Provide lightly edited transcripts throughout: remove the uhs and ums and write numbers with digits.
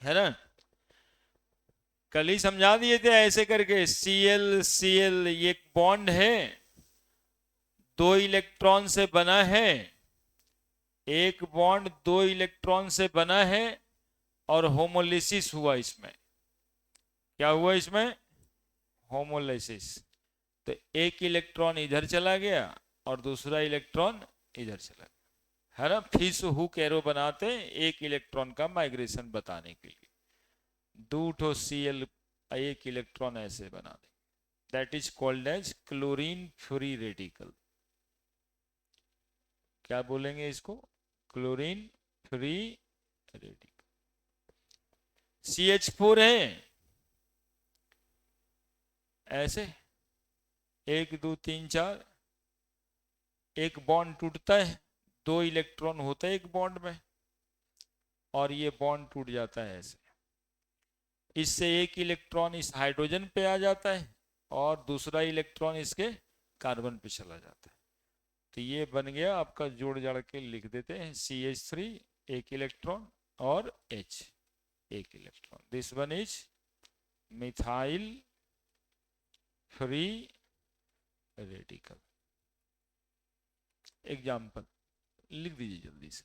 है ना। कल ही समझा दिए थे ऐसे करके, Cl Cl ये एक बॉन्ड है, 2 इलेक्ट्रॉन से बना है, एक बॉन्ड 2 इलेक्ट्रॉन से बना है, और होमोलिसिस हुआ इसमें। क्या हुआ इसमें? होमोलिसिस। तो एक इलेक्ट्रॉन इधर चला गया और दूसरा इलेक्ट्रॉन इधर चला गया, है ना। फिश हुक एरो बनाते हैं एक इलेक्ट्रॉन का माइग्रेशन बताने के लिए। दो ठो Cl एक इलेक्ट्रॉन ऐसे बना दे, that is called as chlorine free radical. क्या बोलेंगे इसको? Chlorine free radical. CH4 है ऐसे, 1 2 3 4, एक बॉन्ड टूटता है, 2 इलेक्ट्रॉन होता है एक बॉन्ड में, और ये बॉन्ड टूट जाता है ऐसे। इससे एक इलेक्ट्रॉन इस हाइड्रोजन पे आ जाता है और दूसरा इलेक्ट्रॉन इसके कार्बन पे चला जाता है। तो ये बन गया आपका, जोड़ जाड़ के लिख देते हैं, CH3 एक इलेक्ट्रॉन और H एक electron. This one is methyl free radical. Example लिख दीजिए जल्दी से।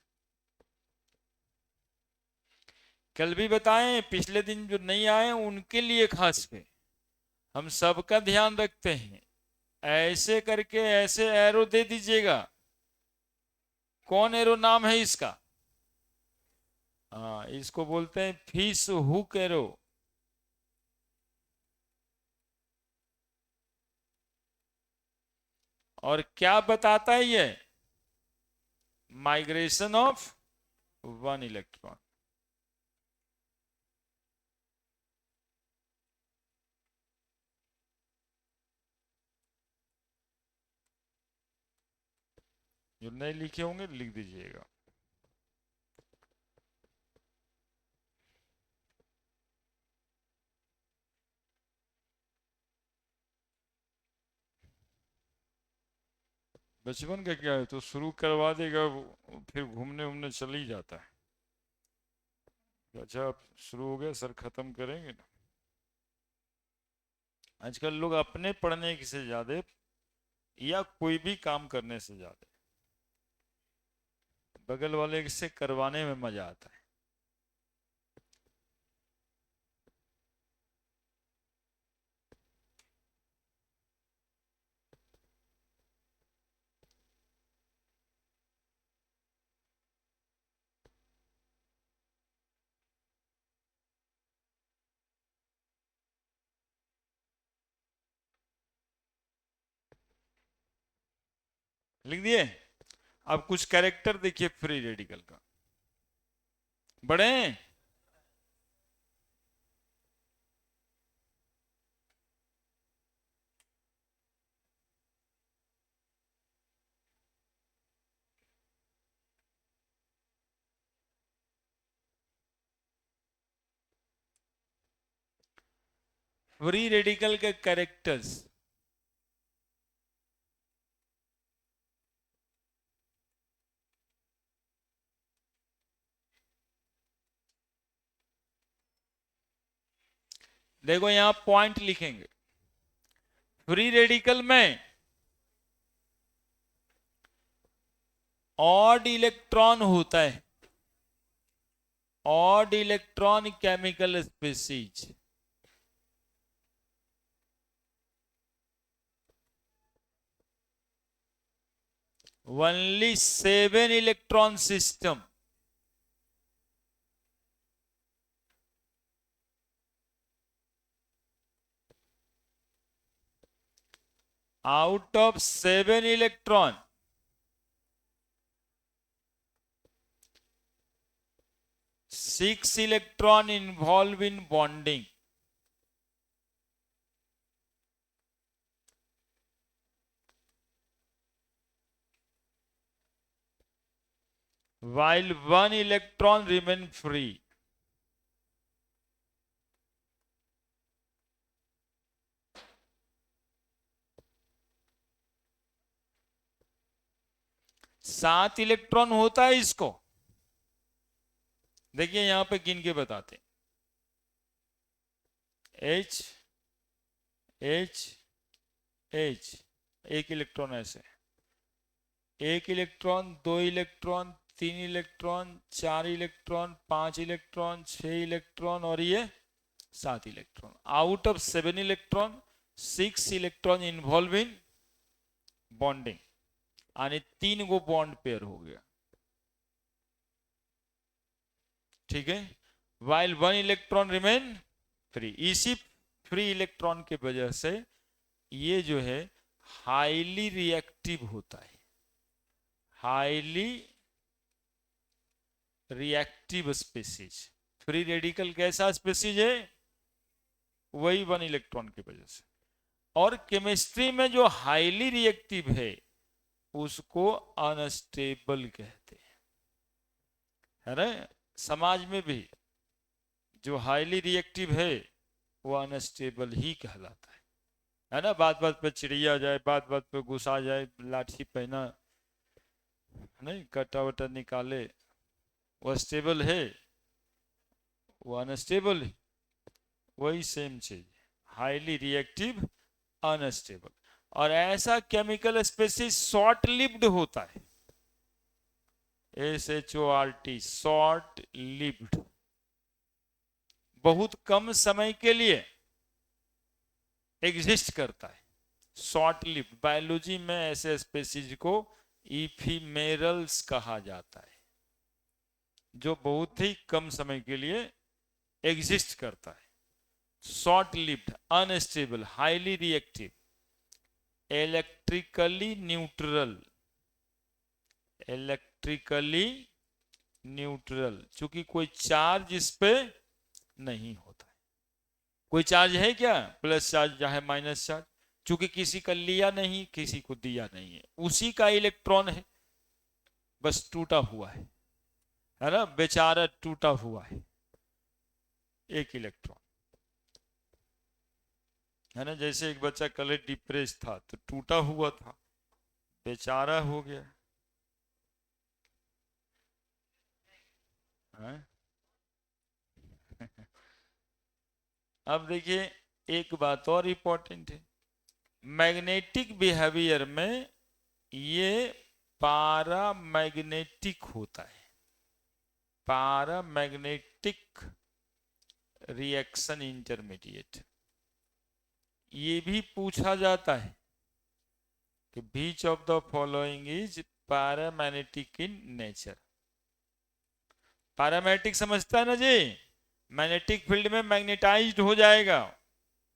कल भी बताएं, पिछले दिन जो नहीं आए उनके लिए खास के, हम सबका ध्यान रखते हैं। ऐसे करके ऐसे एरो दे दीजिएगा। कौन एरो नाम है इसका? हाँ, इसको बोलते हैं फिश हुक एरो। और क्या बताता है ये? Migration of 1 electron. जो नहीं लिखे होंगे लिख दीजिएगा। बचपन का क्या है, तो शुरू करवा देगा फिर घूमने उमने चल ही जाता है। अच्छा, अब शुरू हो गया, सर खत्म करेंगे ना। आजकल लोग अपने पढ़ने से ज्यादा या कोई भी काम करने से ज्यादा बगल वाले से करवाने में मजा आता है। लिख दिए? अब कुछ कैरेक्टर देखिए फ्री रेडिकल का, बड़े हैं। फ्री रेडिकल के कैरेक्टर्स, देखो यहां पॉइंट लिखेंगे। फ्री रेडिकल में ऑड इलेक्ट्रॉन होता है, odd electron chemical species. Only 7 electron system, out of 7 electron, 6 electron involved in bonding, while 1 electron remain free. सात इलेक्ट्रॉन होता है इसको। देखिए यहां पे गिन के बताते हैं। एच एच एच, एक इलेक्ट्रॉन ऐसे, एक इलेक्ट्रॉन, दो इलेक्ट्रॉन, तीन इलेक्ट्रॉन, चार इलेक्ट्रॉन, पांच इलेक्ट्रॉन, छह इलेक्ट्रॉन और ये सात electron. Out of seven electron, six electron involve in bonding आणि तीन गो बॉन्ड पेयर हो गया, ठीक है। While one electron remain free. इसी फ्री इलेक्ट्रॉन के वजह से ये जो है हाईली रिएक्टिव होता है, highly reactive species. Free radical कैसा स्पेसीज है? वही वन इलेक्ट्रॉन की वजह से। और केमिस्ट्री में जो हाईली रिएक्टिव है उसको अनस्टेबल कहते हैं, है ना। समाज में भी जो हाईली रिएक्टिव है वो अनस्टेबल ही कहलाता है ना। बात बात पे चिड़िया जाए, बात बात पे गुस्सा जाए, लाठी पहना नहीं, कटा वटा निकाले, वो स्टेबल है, वो अनस्टेबल है। वही सेम चीज, हाईली रिएक्टिव, अनस्टेबल। और ऐसा केमिकल स्पेसीज शॉर्ट लिव्ड होता है, SHORT, शॉर्ट लिव्ड, बहुत कम समय के लिए एग्जिस्ट करता है, शॉर्ट लिव्ड। बायोलॉजी में ऐसे स्पेसीज को इफिमेरल्स कहा जाता है, जो बहुत ही कम समय के लिए एग्जिस्ट करता है। Short lived, unstable, highly reactive, electrically neutral, electrically neutral, चूंकि कोई चार्ज इस पे नहीं होता है। कोई चार्ज है क्या? प्लस चार्ज चाहे माइनस चार्ज, चूंकि किसी का लिया नहीं, किसी को दिया नहीं है, उसी का इलेक्ट्रॉन है, बस टूटा हुआ है ना, बेचारा टूटा हुआ है एक इलेक्ट्रॉन, है ना। जैसे एक बच्चा कल डिप्रेस था तो टूटा हुआ था, बेचारा हो गया है? अब देखिए एक बात और इंपॉर्टेंट है, मैग्नेटिक बिहेवियर में ये पारामैग्नेटिक होता है, पारामैग्नेटिक रिएक्शन इंटरमीडिएट। ये भी पूछा जाता है कि which of the following is paramagnetic in nature. Paramagnetic समझता है ना जी, मैग्नेटिक फील्ड में मैग्नेटाइज्ड हो जाएगा,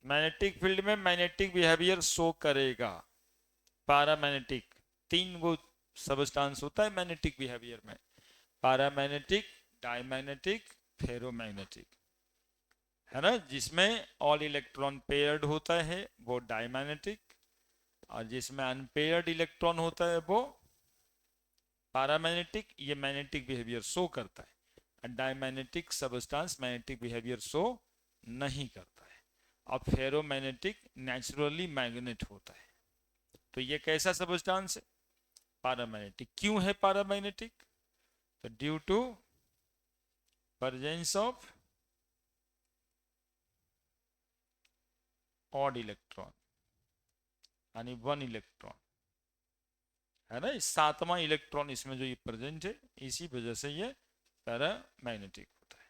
मैग्नेटिक फील्ड में मैग्नेटिक बिहेवियर शो करेगा। पैरामैग्नेटिक, तीन वो सबस्टांस होता है मैग्नेटिक बिहेवियर में, पैरामैग्नेटिक, डायमैग्नेटिक, फेरोमैग्नेटिक, है ना। जिसमें ऑल इलेक्ट्रॉन पेयर्ड होता है वो डायमैग्नेटिक, और जिसमें अनपेयर्ड इलेक्ट्रॉन होता है वो पैरामैग्नेटिक। ये मैग्नेटिक बिहेवियर शो करता है, और diamagnetic substance magnetic behaviour show नहीं करता है। और फेरोमैग्नेटिक नेचुरली मैग्नेट होता है। तो ये कैसा सबस्टांस है? पैरामैग्नेटिक। क्यों है पैरामैग्नेटिक? तो due to presence of odd electron, यानी वन इलेक्ट्रॉन, है ना। सातवां इलेक्ट्रॉन इसमें जो ये प्रेजेंट है, इसी वजह से ये पैरामैग्नेटिक होता है।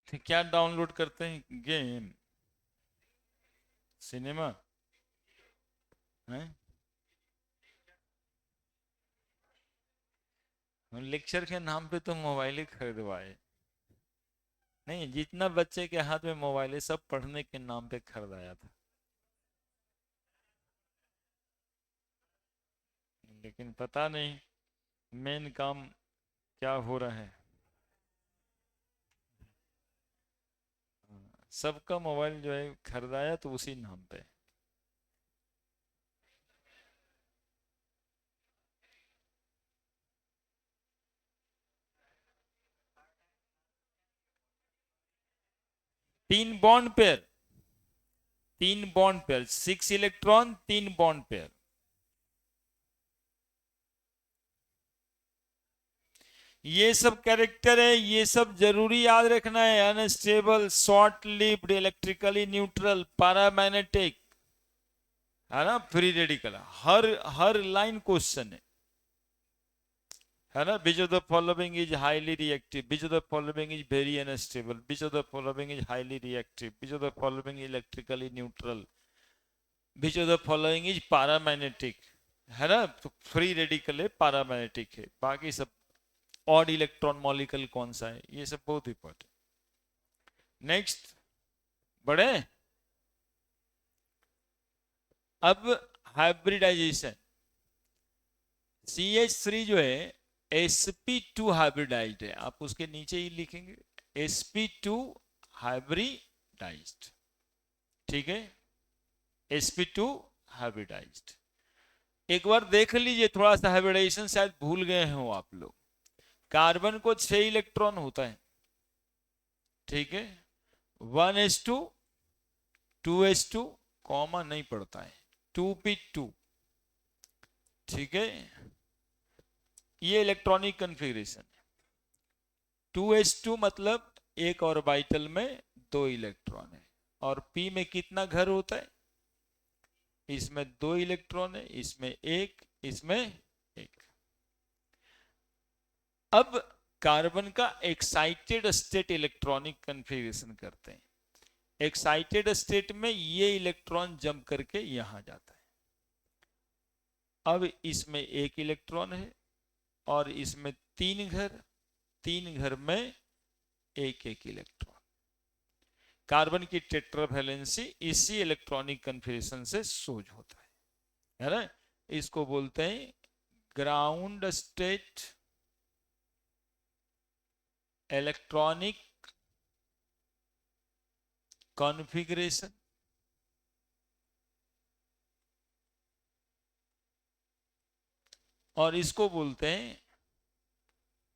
तो क्या डाउनलोड करते हैं? गेम, सिनेमा, है? लेक्चर के नाम पे तो मोबाइल ही खरीदवाए। नहीं, जितना बच्चे के हाथ में मोबाइल है सब पढ़ने के नाम पे खरीदाया था, लेकिन पता नहीं मेन काम क्या हो रहा है। सबका मोबाइल जो है खरीदाया तो उसी नाम पे। तीन बॉन्ड पेयर, तीन बॉन्ड पेयर, 6 इलेक्ट्रॉन, तीन बॉन्ड पेयर। ये सब कैरेक्टर है, ये सब जरूरी याद रखना है। Unstable, short lived, electrically neutral, paramagnetic, है ना, फ्री रेडिकल, हर लाइन क्वेश्चन है ना। Which of the following is highly reactive, which of the following is very unstable, which of the following is highly reactive, which of the following electrically neutral, which of the following is paramagnetic, है ना। तो free radical है, paramagnetic है, बाकी सब odd electron molecule कौन सा है, ये सब बहुत इंपॉर्टेंट। नेक्स्ट बढ़े। अब हाइब्रिडाइजेशन, CH3 जो है sp2 हाइब्रिडाइज्ड है, आप उसके नीचे ही लिखेंगे sp2 हाइब्रिडाइज्ड, ठीक है, sp2 हाइब्रिडाइज्ड। एक बार देख लीजिए, थोड़ा सा हाइब्रिडाइजेशन शायद भूल गए हो आप लोग। कार्बन को 6 इलेक्ट्रॉन होता है, ठीक है, 1s2, 2s2, कॉमा नहीं पड़ता है, 2p2, ठीक है, ये इलेक्ट्रॉनिक कन्फिग्रेशन है। 2s2 मतलब एक ऑर्बिटल में 2 इलेक्ट्रॉन है, और p में कितना घर होता है, इसमें 2 इलेक्ट्रॉन है, इसमें एक, इसमें एक। अब कार्बन का एक्साइटेड स्टेट इलेक्ट्रॉनिक कन्फिग्रेशन करते हैं। एक्साइटेड स्टेट में ये इलेक्ट्रॉन जंप करके यहां जाता है। अब इसमें एक इलेक्ट्रॉन है और इसमें 3 घर, 3 घर में एक एक इलेक्ट्रॉन। कार्बन की टेट्रावैलेंसी इसी इलेक्ट्रॉनिक कन्फिग्रेशन से सोज होता है ना। इसको बोलते हैं ग्राउंड स्टेट इलेक्ट्रॉनिक कॉन्फ़िगरेशन, और इसको बोलते हैं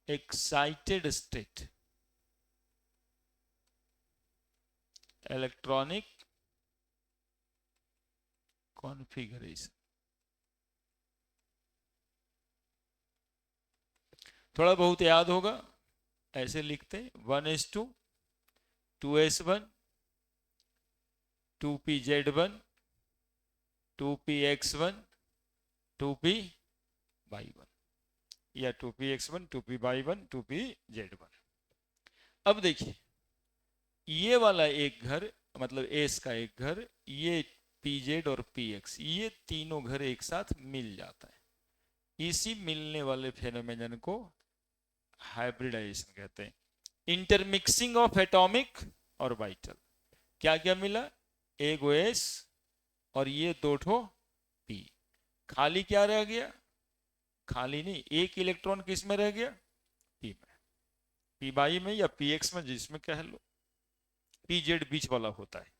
एक्साइटेड स्टेट इलेक्ट्रॉनिक कॉन्फ़िगरेशन। थोड़ा बहुत याद होगा, ऐसे लिखते हैं 1s2, 2s1, 2pz1, 2px1, 2py1, या 2px1, 2py1, 2pz1। अब देखिए, ये वाला एक घर, मतलब एस का एक घर, ये pz और px, ये तीनों घर एक साथ मिल जाता है। इसी मिलने वाले फेनोमेनन को हाइब्रिडाइजेशन कहते हैं। इंटरमिक्सिंग ऑफ एटॉमिक ऑर्बिटल, क्या क्या मिला, एक ओएस और ये 2 ठो पी। खाली क्या रह गया, खाली नहीं, एक इलेक्ट्रॉन किस में रह गया, पी में, पी बाई में या पी एक्स में, जिसमें कह लो, पी जेड बीच वाला होता है,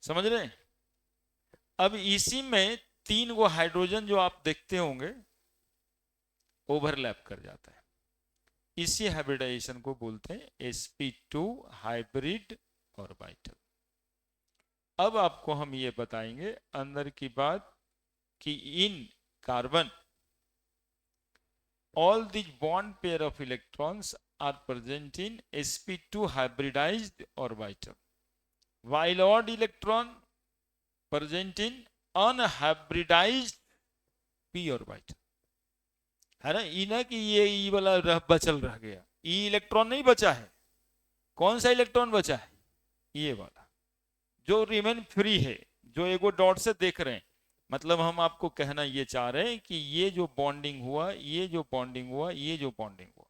समझ रहे हैं। अब इसी में 3 गो हाइड्रोजन जो आप देखते होंगे ओवरलैप कर जाता है, इसी हाइब्रिडाइजेशन को बोलते हैं sp2 हाइब्रिड ऑर्बिटल। अब आपको हम ये बताएंगे अंदर की बात कि इन carbon all the bond pair of electrons are present in sp2 hybridized orbital, while odd electron present in unhybridized p orbital, है ना। ई ना कि ये ई वाला बचल रह गया, ई इलेक्ट्रॉन नहीं बचा है। कौन सा इलेक्ट्रॉन बचा है, ये वाला जो रिमेन फ्री है, जो एगो डॉट से देख रहे हैं। मतलब हम आपको कहना ये चाह रहे हैं कि ये जो बॉन्डिंग हुआ, ये जो बॉन्डिंग हुआ, ये जो बॉन्डिंग हुआ,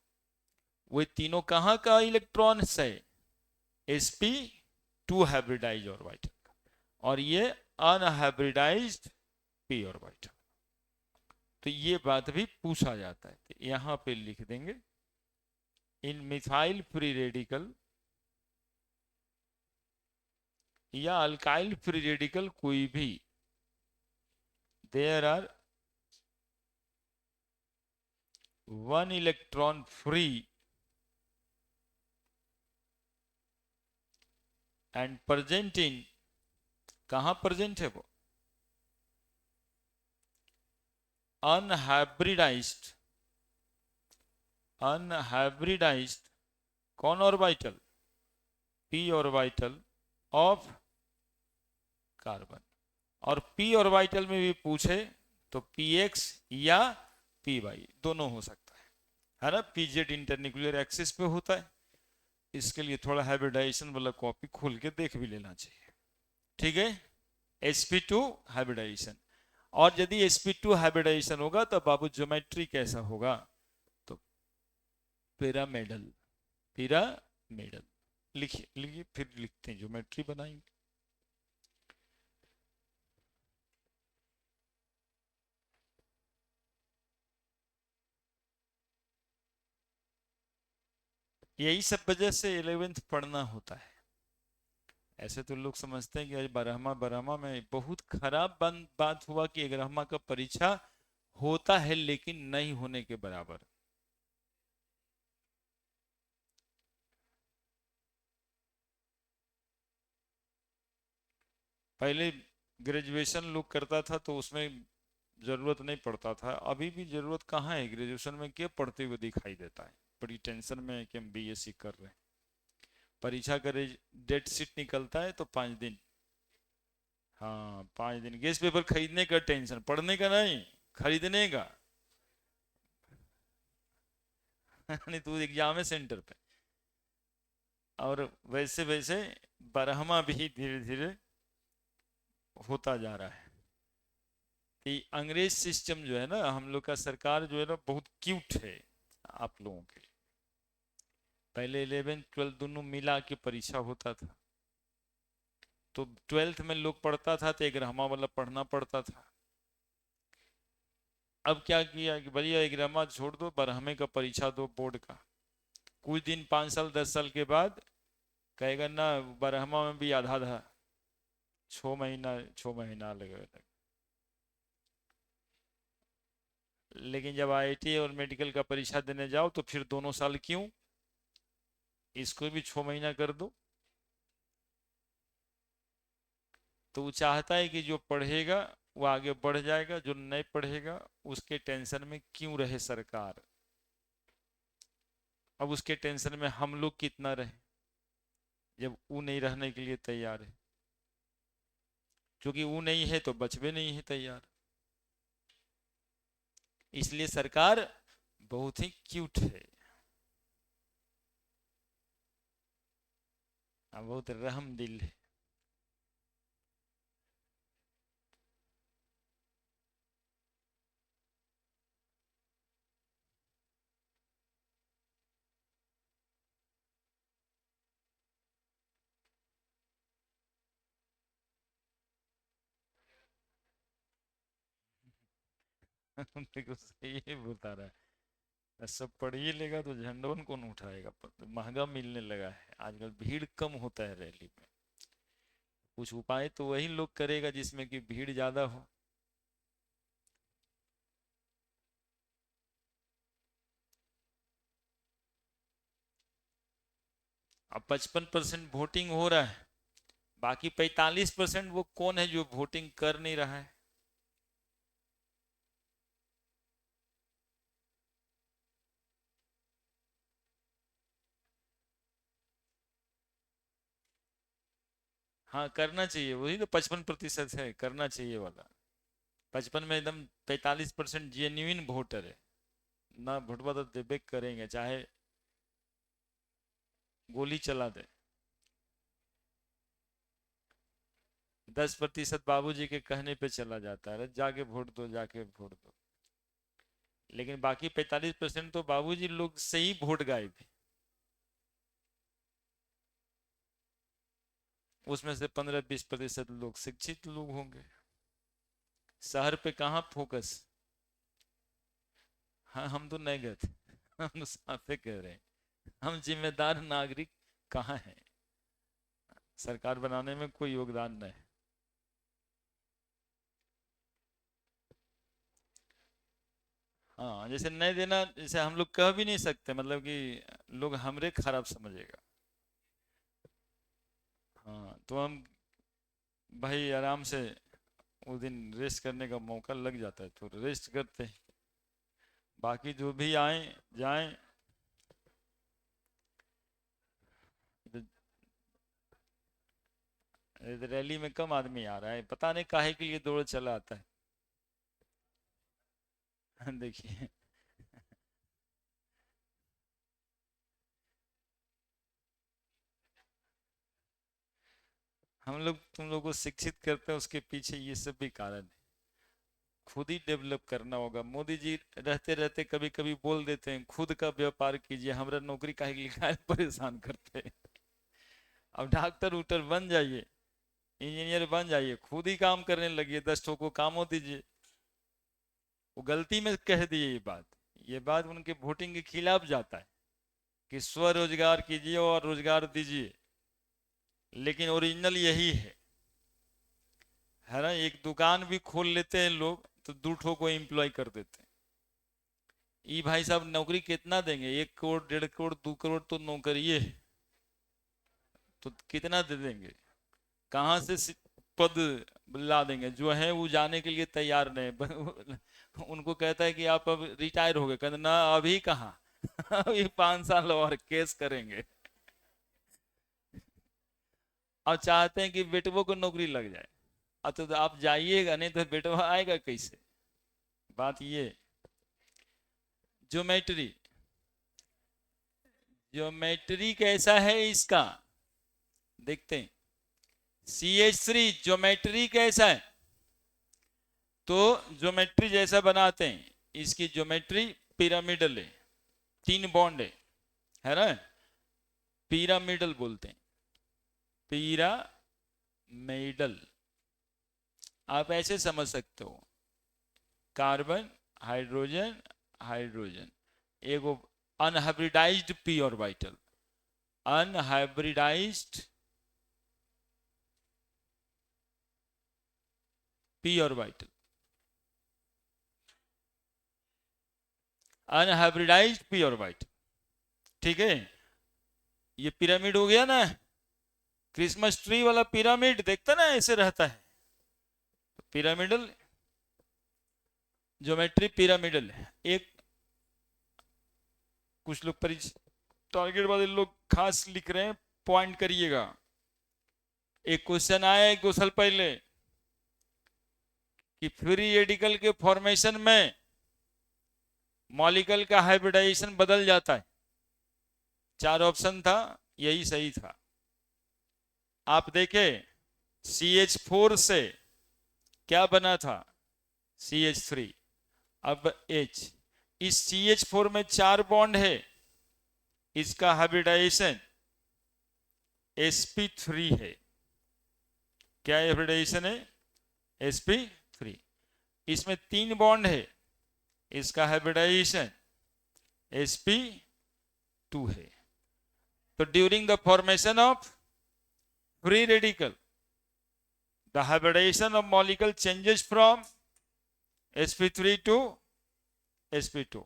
वो तीनों कहाँ का इलेक्ट्रॉन है, sp2 हाइब्रिडाइज ऑर्बिटल का, और ये अनहाइब्रिडाइज्ड p ऑर्बिटल। तो ये बात भी पूछा जाता है, तो यहां पे लिख देंगे इन मिथाइल फ्री रेडिकल या अल्काइल फ्री रेडिकल कोई भी, there are 1 electron free and present in, कहां प्रेजेंट है वो, अनहाइब्रिडाइज्ड, अनहाइब्रिडाइज्ड कौन orbital, p orbital of carbon. और p ऑर्बिटल में भी पूछे तो px या py दोनों हो सकता है ना, pz इंटरन्यूक्लियर एक्सिस पे होता है, इसके लिए थोड़ा हाइब्रिडाइजेशन वाला कॉपी खोल के देख भी लेना चाहिए। ठीक है, sp2 हाइब्रिडाइजेशन। और यदि sp2 हाइब्रिडाइजेशन होगा तो बाबू ज्योमेट्री कैसा होगा, तो पिरामिडल, पिरामिडल लिखिए लिखिए, फिर लिखते हैं ज्योमेट्री बनाएंगे। यही सब वजह से 11th पढ़ना होता है। ऐसे तो लोग समझते हैं कि आज बारहमा बारहमा में बहुत खराब बात हुआ कि 11वां का परीक्षा होता है लेकिन नहीं होने के बराबर। पहले ग्रेजुएशन लोग करता था तो उसमें जरूरत नहीं पड़ता था, अभी भी जरूरत कहाँ है, ग्रेजुएशन में क्या पढ़ते हुए दिखाई देता है, बड़ी टेंशन में है कि हम बीएससी कर रहे हैं। परीक्षा का डेट शीट निकलता है तो 5 दिन, हाँ 5 दिन गेस्ट पेपर खरीदने का टेंशन, पढ़ने का नहीं, खरीदने का। नहीं तू एग्जाम है सेंटर पे। और वैसे वैसे बारहमा भी धीरे धीरे होता जा रहा है। कि अंग्रेज सिस्टम जो है ना, हम लोग का सरकार जो है ना बहुत क्यूट है आप लोगों के लिए। पहले 11th 12th दोनों मिला के परीक्षा होता था, तो 12th में लोग पढ़ता था तो 11वां वाला पढ़ना पड़ता था। अब क्या किया कि भैया 11वां छोड़ दो, 12वें का परीक्षा दो बोर्ड का। कुछ दिन 5 साल 10 साल के बाद कहेगा ना 12वां में भी आधा आधा, 6 महीना लगेगा। लेकिन जब आईआईटी और मेडिकल का परीक्षा देने जाओ तो फिर दोनों साल क्यों, इसको भी 6 महीना कर दो। तो वो चाहता है कि जो पढ़ेगा वो आगे बढ़ जाएगा, जो नहीं पढ़ेगा उसके टेंशन में क्यों रहे सरकार। अब उसके टेंशन में हम लोग कितना रहे जब वो नहीं रहने के लिए तैयार है, क्योंकि वो नहीं है तो बचवे नहीं है तैयार। इसलिए सरकार बहुत ही क्यूट है, बहुत रहम दिल है। देखो सही है बता रहा है, सब पढ़ ही लेगा तो झंडोन कौन उठाएगा, महंगा मिलने लगा है आजकल, भीड़ कम होता है रैली में। कुछ उपाय तो वही लोग करेगा जिसमें कि भीड़ ज्यादा हो। अब 55% वोटिंग हो रहा है, बाकी 45% वो कौन है जो वोटिंग कर नहीं रहा है। हाँ करना चाहिए, वही तो 55% है, करना चाहिए वाला। 55 में एकदम 45% जेन्युइन वोटर है, ना भुटवा तो देबे करेंगे चाहे गोली चला दे। 10% बाबूजी के कहने पे चला जाता है, जाके वोट दो जाके वोट दो। लेकिन बाकी 45% तो बाबूजी लोग से ही वोट गायब है। उसमें से 15-20% लोग शिक्षित लोग होंगे। शहर पे कहाँ फोकस। हाँ, हम तो नहीं गए थे। हम तो साफे कह रहे हैं, हम जिम्मेदार नागरिक कहाँ हैं, सरकार बनाने में कोई योगदान नहीं। हाँ, जैसे नहीं देना, जैसे हम लोग कह भी नहीं सकते, मतलब कि लोग हमरे खराब समझेगा। हाँ, तो हम भाई आराम से उस दिन रेस्ट करने का मौका लग जाता है तो रेस्ट करते हैं, बाकी जो भी आए जाएं। रैली में कम आदमी आ रहा है, पता नहीं काहे के लिए दौड़ चला आता है। देखिए, हम लोग तुम लोग को शिक्षित करते हैं, उसके पीछे ये सब भी कारण है। खुद ही डेवलप करना होगा। मोदी जी रहते रहते कभी कभी बोल देते हैं खुद का व्यापार कीजिए, हमारा नौकरी काहे के लिए काहे परेशान करते हैं। अब डॉक्टर उक्टर बन जाइए, इंजीनियर बन जाइए, खुद ही काम करने लगिए, 10 को कामों दीजिए। वो गलती में कह दिए ये बात, ये बात उनके वोटिंग के खिलाफ जाता है कि स्वरोजगार कीजिए और रोजगार दीजिए, लेकिन ओरिजिनल यही है ना। एक दुकान भी खोल लेते हैं लोग तो 2 को एम्प्लॉय कर देते हैं। ये भाई साहब नौकरी कितना देंगे, 1 करोड़ 1.5 करोड़ 2 करोड़ तो नौकरी है, तो कितना दे देंगे, कहाँ से पद ला देंगे। जो है वो जाने के लिए तैयार नहीं। उनको कहता है कि आप अब रिटायर हो गए, कहते ना अभी कहाँ। अभी 5 साल और केस करेंगे। और चाहते हैं कि बेटवों को नौकरी लग जाए। तो आप जाइएगा नहीं तो बेटवा आएगा कैसे। बात ये, ज्योमेट्री, ज्योमेट्री कैसा है इसका देखते हैं। CH3 ज्योमेट्री कैसा है, तो ज्योमेट्री जैसा बनाते हैं, इसकी ज्योमेट्री पिरामिडल है, 3 बॉन्ड है ना, पिरामिडल बोलते हैं, पिरामिडल। आप ऐसे समझ सकते हो, कार्बन हाइड्रोजन हाइड्रोजन, एगो unhybridised P orbital, unhybridised P orbital, unhybridised P orbital. ठीक है, ये पिरामिड हो गया ना, क्रिसमस ट्री वाला पिरामिड देखता ना ऐसे रहता है, पिरामिडल ज्योमेट्री पिरामिडल है। एक कुछ लोग टारगेट वाले लोग खास लिख रहे हैं, पॉइंट करिएगा। एक क्वेश्चन आया 1-2 साल पहले कि फ्री रेडिकल के फॉर्मेशन में मॉलिक्यूल का हाइब्रिडाइजेशन बदल जाता है। 4 ऑप्शन था, यही सही था। आप देखें CH4 से क्या बना था, CH3, अब H। इस CH4 में 4 बॉन्ड है, इसका हाइब्रिडाइजेशन sp3 है। क्या हाइब्रिडाइजेशन है, sp3। इसमें 3 बॉन्ड है, इसका हाइब्रिडाइजेशन sp2 है। तो during the formation of free radical the hybridization of molecule changes from sp3 to sp2।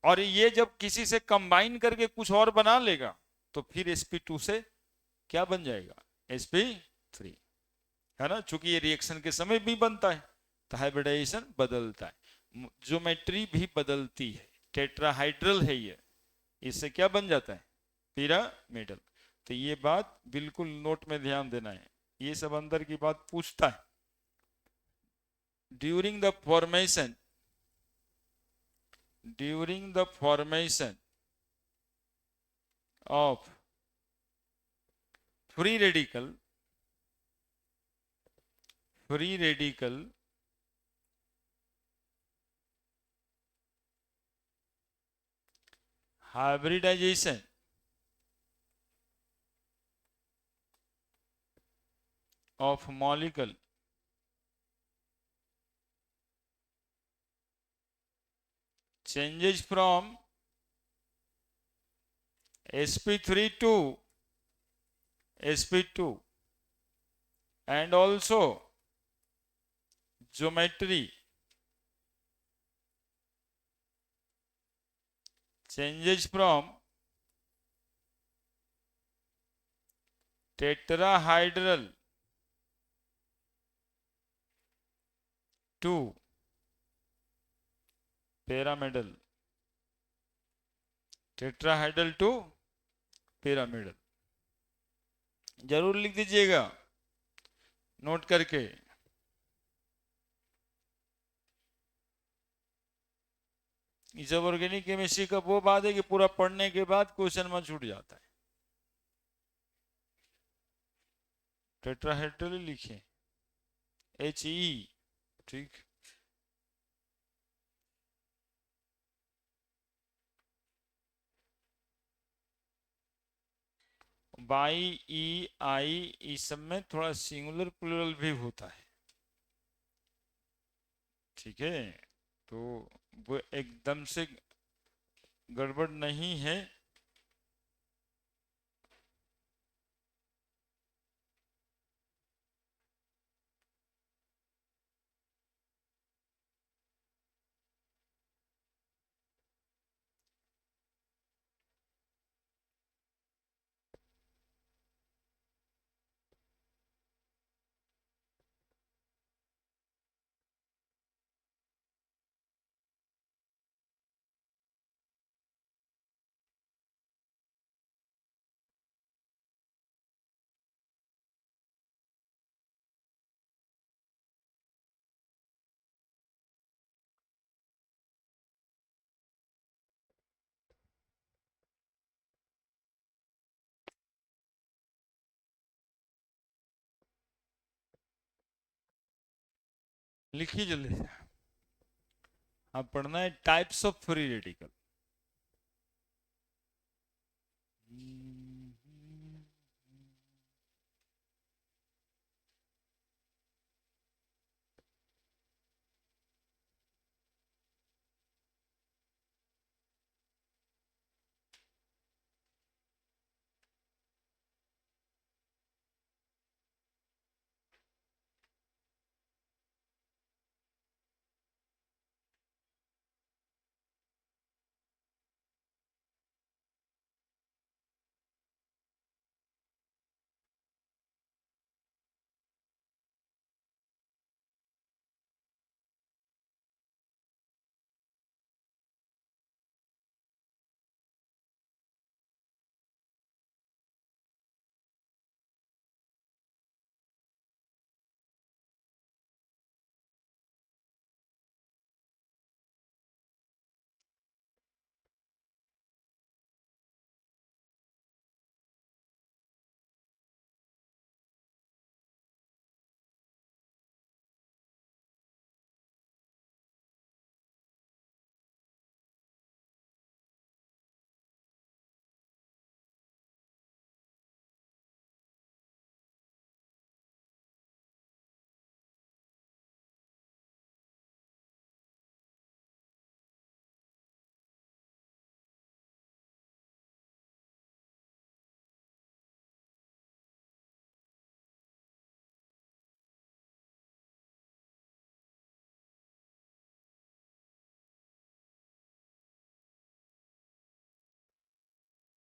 और ये जब किसी से कंबाइन करके कुछ और बना लेगा तो फिर sp2 से क्या बन जाएगा, sp3, है ना। चूंकि ये रिएक्शन के समय भी बनता है तो हाइब्रिडाइजेशन बदलता है, ज्योमेट्री भी बदलती है। टेट्राहाइड्रल है ये, इससे क्या बन जाता है, पिरामिडल। तो ये बात बिल्कुल नोट में ध्यान देना है, ये सब अंदर की बात पूछता है। During the formation of free radical hybridization of molecule changes from sp3 to sp2, and also geometry changes from tetrahedral to pyramidal, tetrahedral to pyramidal. जरूर लिख दीजिएगा नोट करके। इस ऑर्गेनिक केमिस्ट्री का वो बात है कि पूरा पढ़ने के बाद क्वेश्चन में छूट जाता है। टेट्राहेड्रल लिखे HE, ठीक। बाई ई आई इस सब में थोड़ा सिंगुलर प्लूरल भी होता है, ठीक है। तो वो एकदम से गड़बड़ नहीं है। लिखिए जल्दी से। अब पढ़ना है टाइप्स ऑफ फ्री रेडिकल।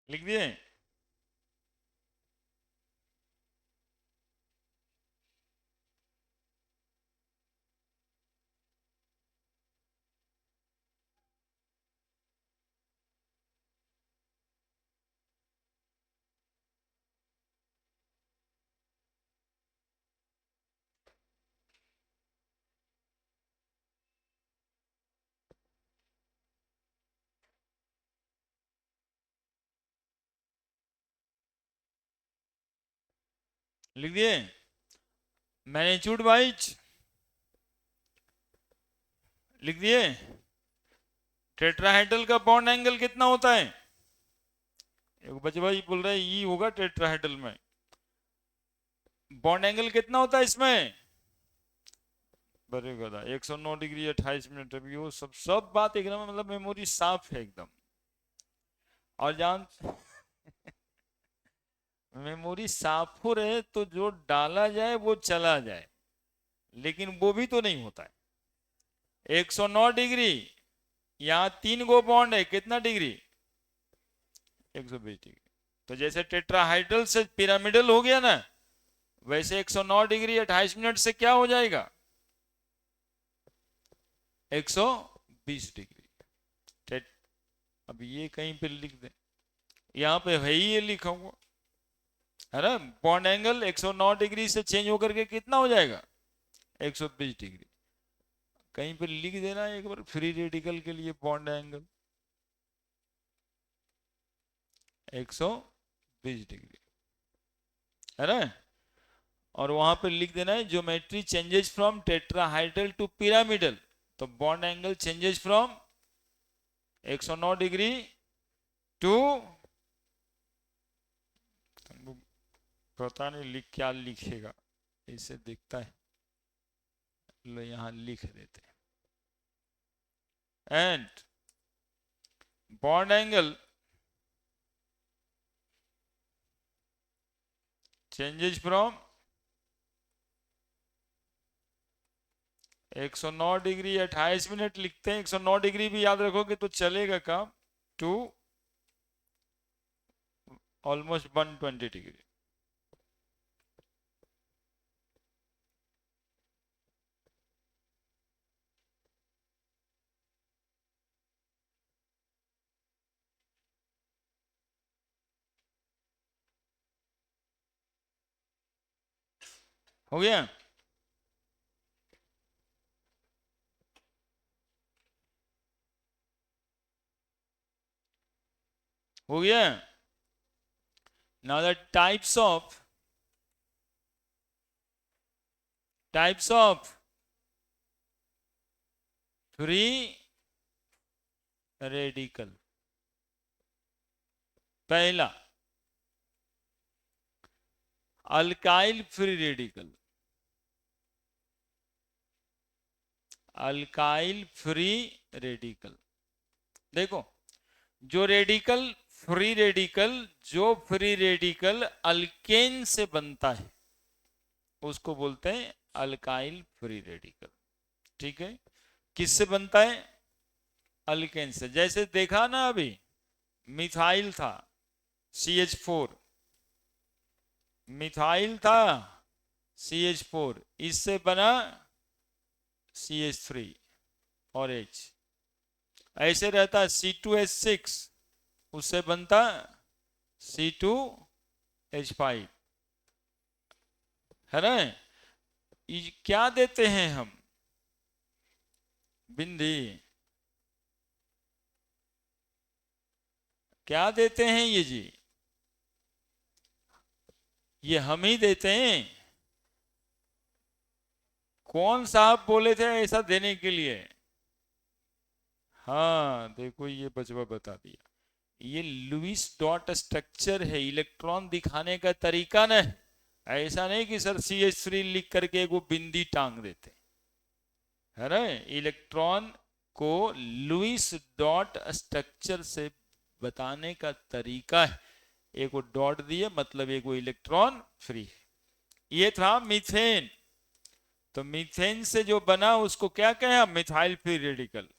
लिख दिए। लिख दिए। मैग्नीट्यूड वाइज लिख दिए। टेट्राहेड्रल का बॉन्ड एंगल कितना होता है? एक बच्चे भाई बोल रहे हैं ई होगा टेट्राहेड्रल में। बॉन्ड एंगल कितना होता है इसमें? Very good, 109 degree 28 minute. अभी वो सब बात एकदम मतलब मेमोरी साफ है एकदम। और जान मेमोरी साफ हो रहे तो जो डाला जाए वो चला जाए, लेकिन वो भी तो नहीं होता है। 109 डिग्री, यहाँ 3 गो बॉन्ड है, कितना डिग्री? 120 डिग्री। तो जैसे टेट्राहाइड्रल से पिरामिडल हो गया ना, वैसे 109 डिग्री 28 मिनट से क्या हो जाएगा? 120 डिग्री। अब ये कहीं पे लिख दे, यहाँ पे है ही ये लिखा हुआ है ना। बॉन्ड एंगल 109 डिग्री से चेंज होकर के कितना हो जाएगा? 120 डिग्री। कहीं पे लिख देना एक बार फ्री रेडिकल के लिए बॉन्ड एंगल 120 डिग्री, है ना। और वहां पे लिख देना है geometry changes from tetrahedral to pyramidal, तो bond angle changes from 109 degree to, पता नहीं लिख क्या लिखेगा, इसे दिखता है, लो यहां लिख देते हैं। And bond angle changes from 109 degree 28 minute लिखते हैं, 109 डिग्री भी याद रखोगे तो चलेगा काम, टू ऑलमोस्ट 120 डिग्री। हो गया? हो गया। Now the types of free radical. पहला, alkyl free radical. Alkyl free radical, देखो जो रेडिकल फ्री रेडिकल, जो फ्री रेडिकल अल्केन से बनता है उसको बोलते हैं अल्काइल फ्री रेडिकल। ठीक है, किससे बनता है? अल्केन से। जैसे देखा ना अभी, मिथाइल था CH4, मिथाइल था CH4, इससे बना CH3 और H। ऐसे रहता C2H6, उससे बनता C2H5, है ना। क्या देते हैं हम? बिंदी। क्या देते हैं ये जी? ये हम ही देते हैं। कौन साहब बोले थे ऐसा देने के लिए? हाँ देखो ये बचवा बता दिया, ये लुईस डॉट स्ट्रक्चर है, इलेक्ट्रॉन दिखाने का तरीका न। ऐसा नहीं कि सर CH3 लिख करके वो बिंदी टांग देते, है ना। इलेक्ट्रॉन को लुईस डॉट स्ट्रक्चर से बताने का तरीका है। एक वो डॉट दिए मतलब एक वो इलेक्ट्रॉन फ्री। ये था मीथेन, तो मीथेन से जो बना उसको क्या कहें? Methyl free radical.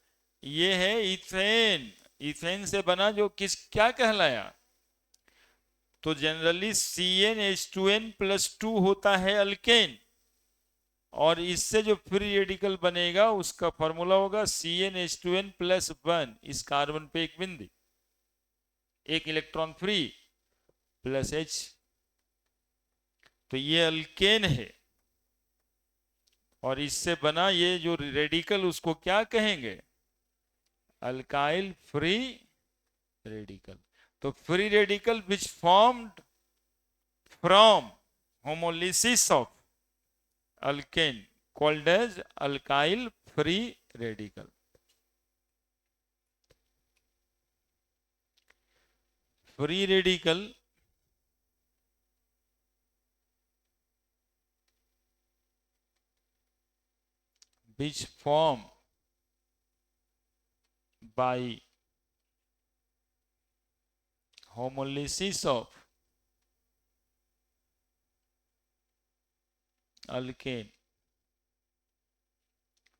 ये है इथेन, इथेन से बना जो किस क्या कहलाया? तो जनरली CnH2n+2 होता है अल्केन, और इससे जो फ्री रेडिकल बनेगा उसका फॉर्मूला होगा CnH2n+1। इस कार्बन पे एक बिंदी, एक इलेक्ट्रॉन फ्री, प्लस H, तो ये अल्केन है। और इससे बना ये जो रेडिकल उसको क्या कहेंगे? Alkyl free radical. तो free radical which formed from homolysis of alkane called as alkyl free radical. Free radical which form by homolysis of alkane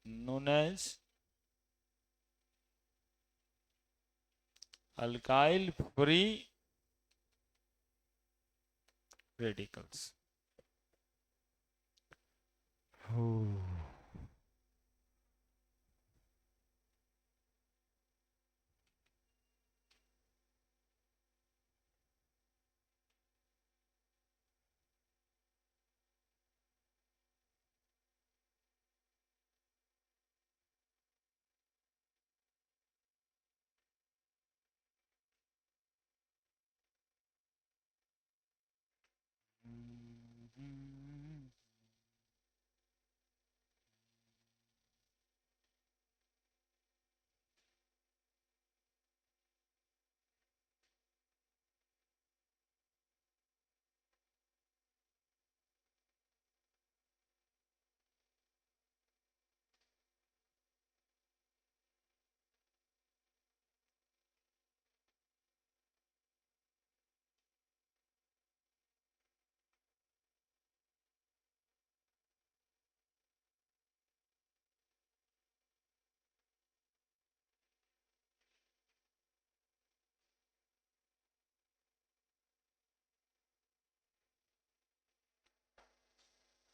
known as alkyl free radicals.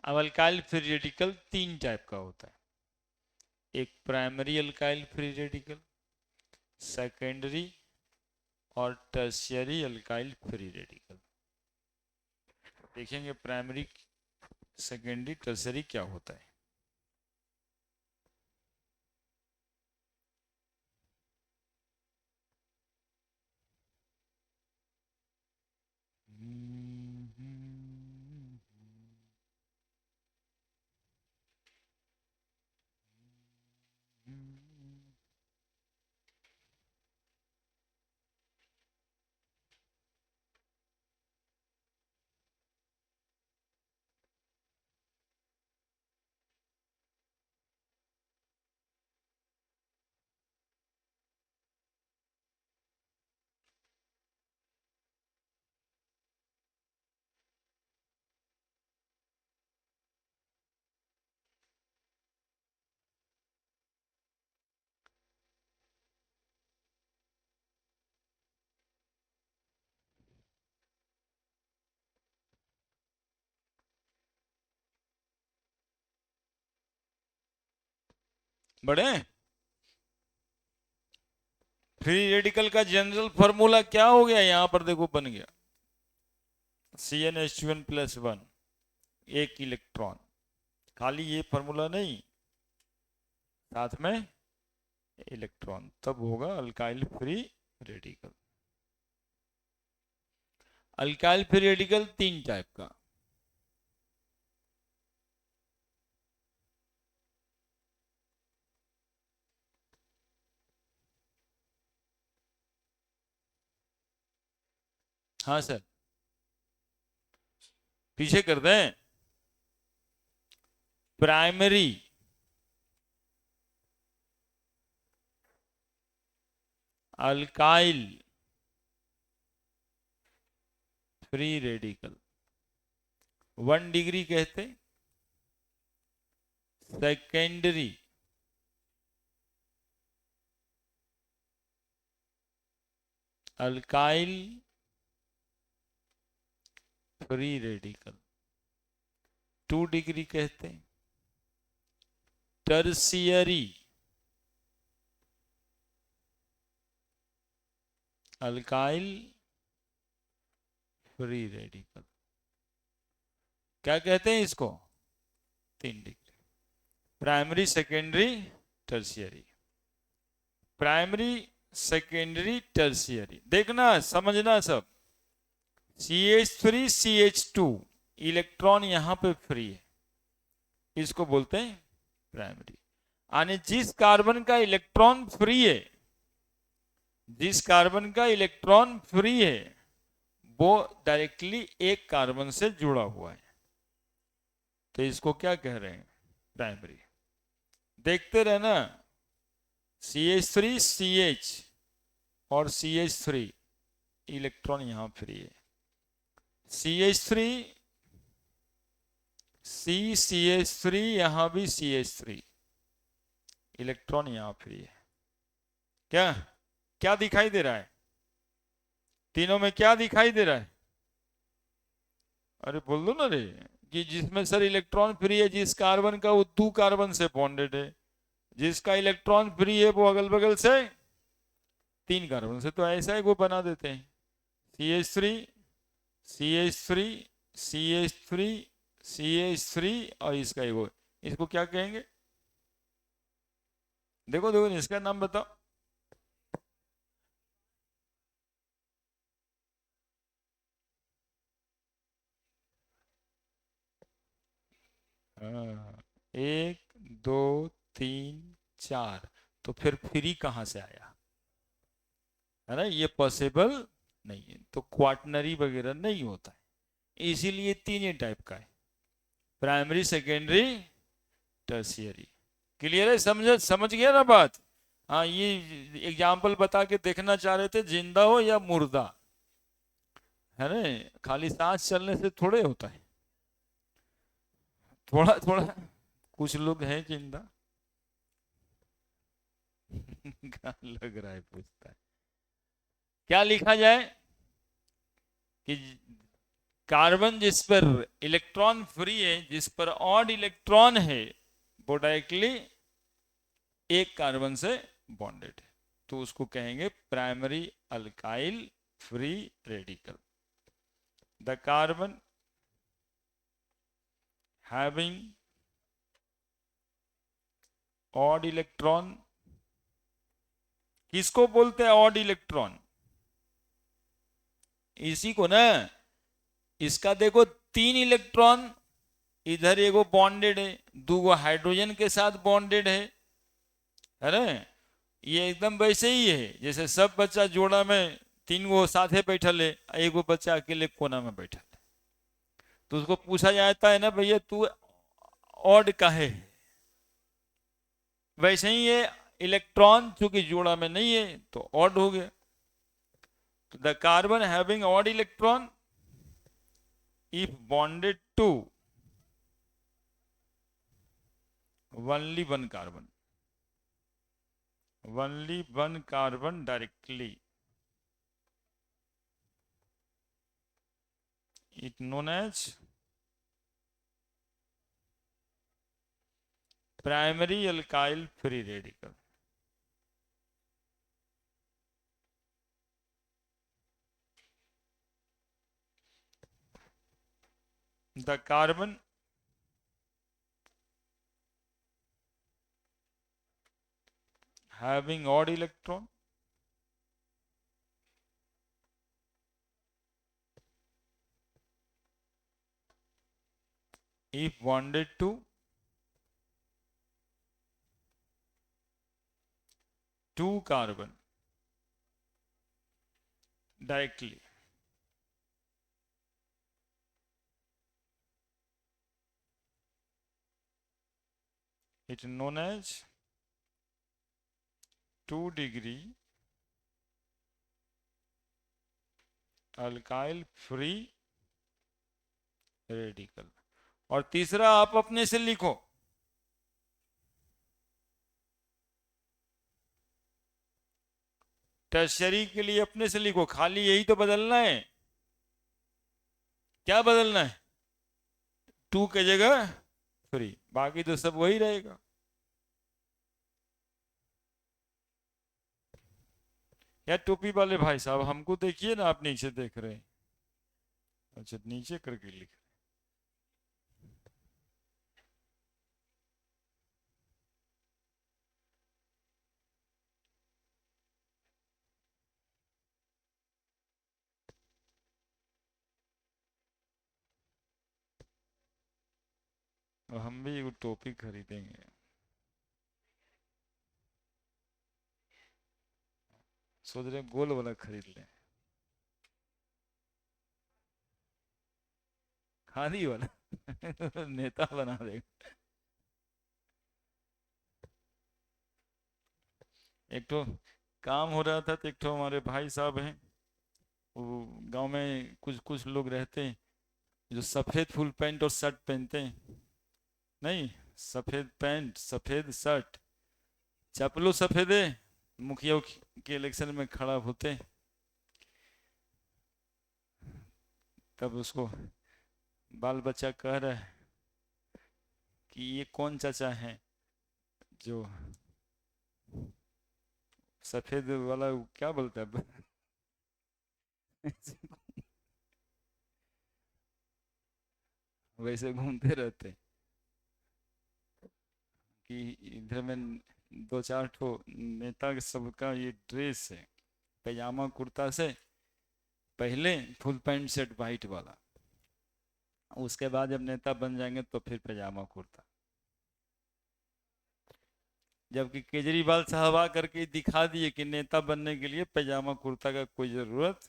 अब अल्काइल फ्री रेडिकल 3 टाइप का होता है। एक primary alkyl free radical, secondary और tertiary alkyl free radical. देखेंगे primary, secondary, tertiary क्या होता है। बड़े फ्री रेडिकल का जनरल फॉर्मूला क्या हो गया, यहां पर देखो बन गया CnH2n+1, एक इलेक्ट्रॉन। खाली ये फॉर्मूला नहीं, साथ में इलेक्ट्रॉन, तब होगा alkyl free radical. Alkyl free radical 3 type का। हाँ सर, पीछे कर दें। Primary alkyl free radical 1 degree कहते। Secondary alkyl free radical 2 degree कहते हैं। टर्शियरी अल्काइल फ्री रेडिकल क्या कहते हैं इसको, 3 degree. Primary, secondary, tertiary. Primary, secondary, tertiary, देखना समझना सब। CH3 CH2 इलेक्ट्रॉन यहां पे फ्री है, इसको बोलते हैं प्राइमरी। यानी जिस कार्बन का इलेक्ट्रॉन फ्री है, जिस कार्बन का इलेक्ट्रॉन फ्री है वो डायरेक्टली एक कार्बन से जुड़ा हुआ है, तो इसको क्या कह रहे हैं, प्राइमरी। देखते रहना, CH3 CH और CH3 इलेक्ट्रॉन यहां फ्री है, CH3 CH3 यहां भी CH3 इलेक्ट्रॉन यहां फ्री है। क्या क्या दिखाई दे रहा है? तीनों में क्या दिखाई दे रहा है? अरे बोल दो ना रे, कि जिसमें सर इलेक्ट्रॉन फ्री है, जिस कार्बन का वो 2 कार्बन से बॉन्डेड है, जिसका इलेक्ट्रॉन फ्री है वो अगल बगल से 3 कार्बन से, तो ऐसा ही वो बना देते हैं, CH3 CH3 CH3 CH3 और इसका वो, इसको क्या कहेंगे? देखो देखो इसका नाम बताओ। हाँ, 1 2 3 4, तो फिर फ्री कहाँ से आया? है ना, ये पॉसिबल नहीं है, तो क्वाटनरी वगैरह नहीं होता है, इसीलिए तीन ही टाइप का है, प्राइमरी सेकेंडरी टर्शियरी। क्लियर है? समझ समझ गया ना बात? हाँ, ये एग्जाम्पल बता के देखना चाह रहे थे, जिंदा हो या मुर्दा, है ना, खाली सांस चलने से थोड़े होता है, थोड़ा थोड़ा कुछ लोग हैं जिंदा। क्या लग रहा है पूछता है, क्या लिखा जाए कि कार्बन जिस पर इलेक्ट्रॉन फ्री है, जिस पर ऑड इलेक्ट्रॉन है, वो डायरेक्टली एक कार्बन से बॉन्डेड है, तो उसको कहेंगे primary alkyl free radical. The carbon having odd electron, किसको बोलते हैं ऑड इलेक्ट्रॉन? इसी को ना, इसका देखो 3 इलेक्ट्रॉन, इधर एगो बॉन्डेड है, दूगो हाइड्रोजन के साथ बॉन्डेड है ना, ये एकदम वैसे ही है जैसे सब बच्चा जोड़ा में 3 गो साथे बैठल है, एगो बच्चा अकेले कोना में बैठल है, तो उसको पूछा जाता है ना, भैया तू ऑड काहे है? वैसे ही ये इलेक्ट्रॉन चूंकि जोड़ा में नहीं है तो ऑड हो गया। तो the carbon having odd electron if bonded to only one carbon, only one carbon directly, it known as primary alkyl free radical. The carbon having odd electron if bonded to 2 carbon directly, it known as 2-degree alkyl free radical। और तीसरा आप अपने से लिखो, tertiary के लिए अपने से लिखो, खाली यही तो बदलना है। क्या बदलना है? 2 की जगह 3, बाकी तो सब वही रहेगा। या टोपी वाले भाई साहब हमको देखिए ना, आप नीचे देख रहे हैं, अच्छा नीचे करके लिख, और हम भी वो टोपी खरीदेंगे, सोच रहे गोल वाला खरीद लें, खादी वाला। नेता बना देगा। एक तो काम हो रहा था, तो एक तो हमारे भाई साहब हैं, वो गांव में कुछ कुछ लोग रहते हैं जो सफेद फुल पैंट और शर्ट पहनते हैं। नहीं, सफेद पैंट सफेद शर्ट, चप्पलों सफेद है, मुखिया के इलेक्शन में खड़ा होते हैं। तब उसको बाल बच्चा कह रहा है कि ये कौन चाचा है जो सफेद वाला, वो क्या बोलता है वैसे घूमते रहते हैं कि इधर में दो चार ठो नेता के सबका ये ड्रेस है, पैजामा कुर्ता से पहले फुल पैंट शर्ट वाइट वाला, उसके बाद जब नेता बन जाएंगे तो फिर पैजामा कुर्ता। जबकि केजरीवाल साहब आ करके दिखा दिए कि नेता बनने के लिए पैजामा कुर्ता का कोई जरूरत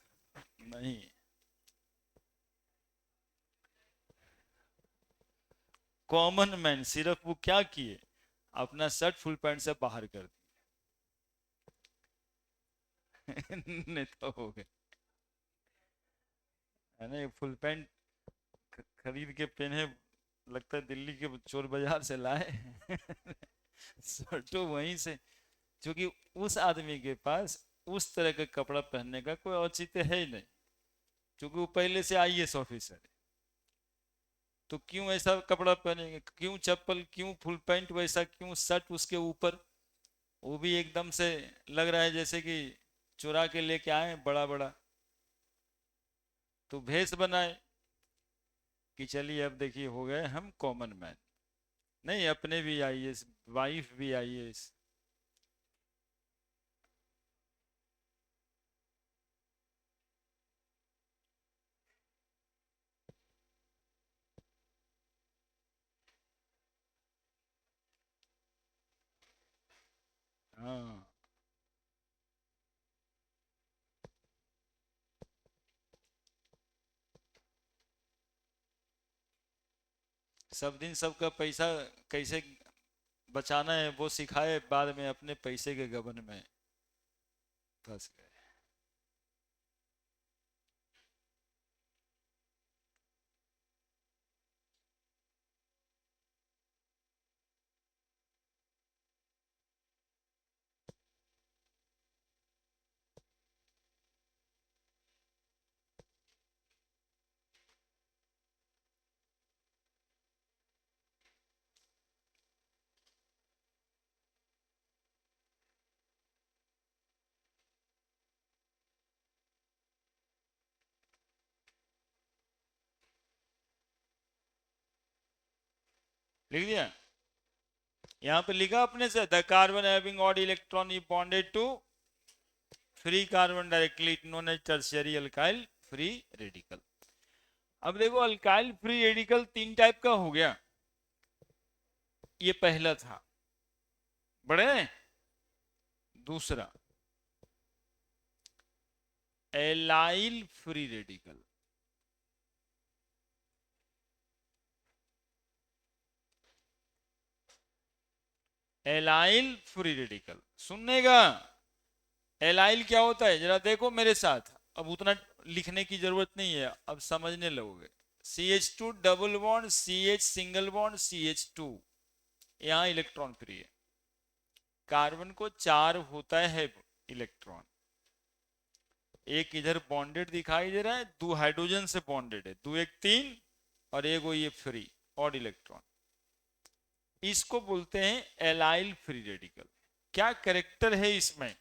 नहीं। कॉमन मैन सिर्फ वो क्या किए, अपना शर्ट फुल पैंट से बाहर कर दिए नेता हो गए, है ना। ये फुल पैंट खरीद के पहने, लगता है दिल्ली के चोर बाजार से लाए शर्टों वहीं से, क्योंकि उस आदमी के पास उस तरह का कपड़ा पहनने का कोई औचित्य है ही नहीं, क्योंकि वो पहले से आईएएस ऑफिसर है। तो क्यों ऐसा कपड़ा पहनेंगे, क्यों चप्पल, क्यों फुल पैंट, वैसा क्यों शर्ट उसके ऊपर, वो भी एकदम से लग रहा है जैसे कि चुरा के लेके आए बड़ा बड़ा। तो भेष बनाए कि चलिए अब देखिए हो गए हम कॉमन मैन। नहीं, अपने भी आईएएस, वाइफ भी आईएएस। हाँ, सब दिन सबका पैसा कैसे बचाना है वो सिखाए, बाद में अपने पैसे के गबन में फंस गए। लिख दिया, यहाँ पे लिखा अपने से, the carbon having odd electron is bonded to free carbon directly known as tertiary alkyl free radical. अब देखो अल्काइल फ्री रेडिकल तीन टाइप का हो गया, ये पहला था, बड़े। दूसरा allyl free radical, allyl free radical सुनने का। एलाइल क्या होता है जरा देखो मेरे साथ, अब उतना लिखने की जरूरत नहीं है, अब समझने लगोगे। CH2 double bond, CH single bond, CH2, यहाँ इलेक्ट्रॉन फ्री है। कार्बन को चार होता है इलेक्ट्रॉन, एक इधर बॉन्डेड दिखाई दे रहा है, दो हाइड्रोजन से बॉन्डेड है, दो एक तीन, और एक वो ये फ्री ऑड इलेक्ट्रॉन, इसको बोलते हैं एलाइल फ्री रेडिकल। क्या करेक्टर है इसमें,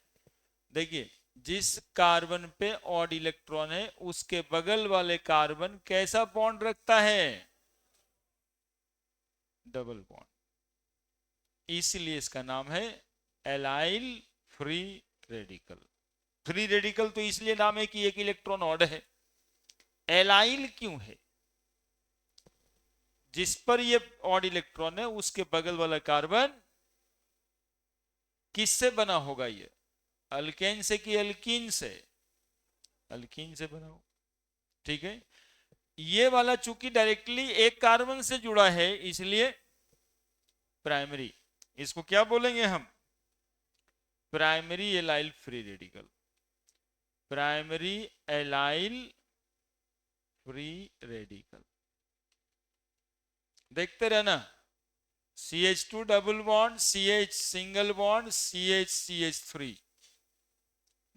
देखिए जिस कार्बन पे ऑड इलेक्ट्रॉन है उसके बगल वाले कार्बन कैसा बॉन्ड रखता है, डबल बॉन्ड, इसलिए इसका नाम है allyl free radical. Free radical तो इसलिए नाम है कि एक इलेक्ट्रॉन ऑड है। एलाइल क्यों है, जिस पर ये ऑड इलेक्ट्रॉन है उसके बगल वाला कार्बन किससे बना होगा, ये अल्केन से कि अल्कीन से, अल्कीन से बना हो, ठीक है। ये वाला चूंकि डायरेक्टली एक कार्बन से जुड़ा है इसलिए प्राइमरी, इसको क्या बोलेंगे हम, primary allyl free radical, primary allyl free radical, देखते रहना। CH2 double bond, CH single bond, CH CH3,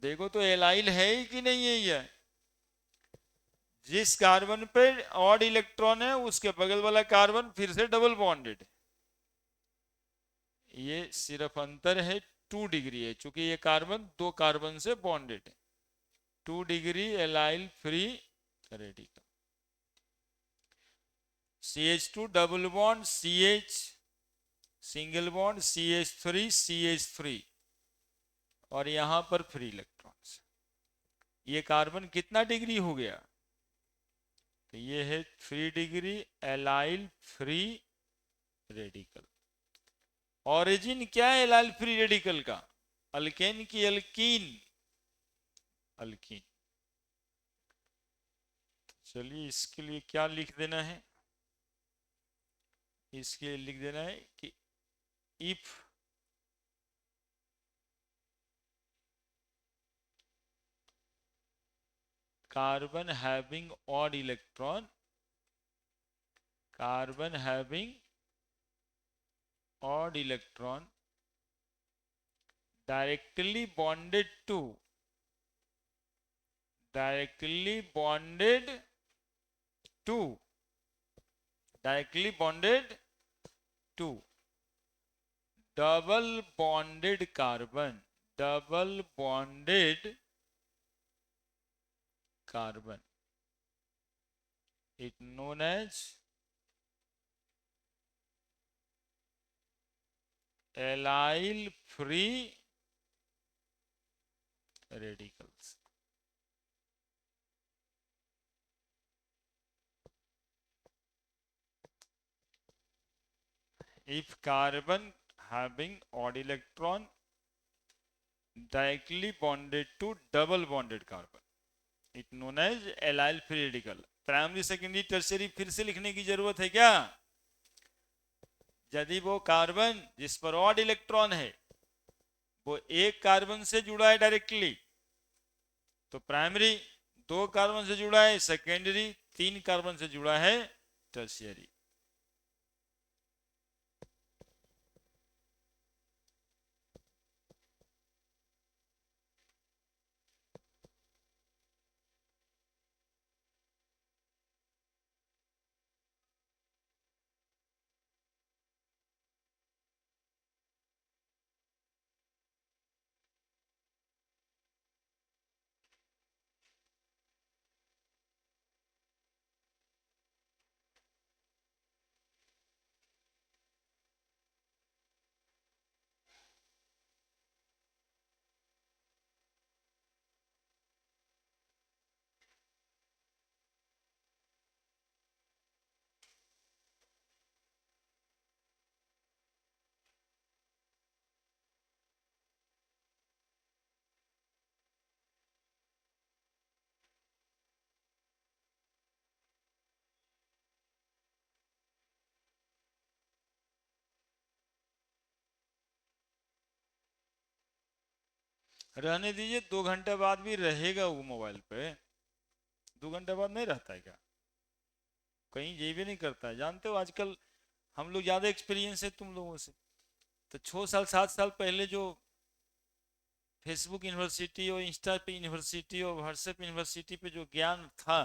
देखो तो एलाइल है ही कि नहीं है ये। जिस कार्बन पे ऑड इलेक्ट्रॉन है उसके बगल वाला कार्बन फिर से डबल बॉन्डेड है। ये सिर्फ अंतर है 2 डिग्री है, क्योंकि ये कार्बन 2 कार्बन से बॉन्डेड है। 2 degree allyl free radical. CH2 double bond, CH single bond, CH3 CH3, और यहां पर फ्री इलेक्ट्रॉन्स। ये कार्बन कितना डिग्री हो गया? तो ये है 3 degree allyl free radical. Origin क्या है एलाइल फ्री रेडिकल का? अल्केन की अल्कीन? अल्कीन। चलिए इसके लिए क्या लिख देना है? इसके लिए लिख देना है कि if carbon having odd electron, carbon having odd electron directly bonded to, directly bonded to, directly bonded to double bonded carbon, double bonded carbon, it known as allyl free radicals. If carbon having odd electron directly bonded to double bonded carbon, it known as allyl free radical. Primary secondary tertiary फिर से लिखने की जरूरत है क्या? यदि वो carbon जिस पर ऑड इलेक्ट्रॉन है वो एक कार्बन से जुड़ा है डायरेक्टली, तो प्राइमरी 2 कार्बन से जुड़ा है, सेकेंडरी 3 कार्बन से जुड़ा है, टर्शियरी। रहने दीजिए, 2 घंटे बाद भी रहेगा वो मोबाइल पे। 2 घंटे बाद नहीं रहता है क्या? कहीं ये भी नहीं करता है। जानते हो आजकल हम लोग ज्यादा एक्सपीरियंस है तुम लोगों से। तो 6 साल 7 साल पहले जो फेसबुक यूनिवर्सिटी और इंस्टा पे यूनिवर्सिटी और व्हाट्सएप यूनिवर्सिटी पे जो ज्ञान था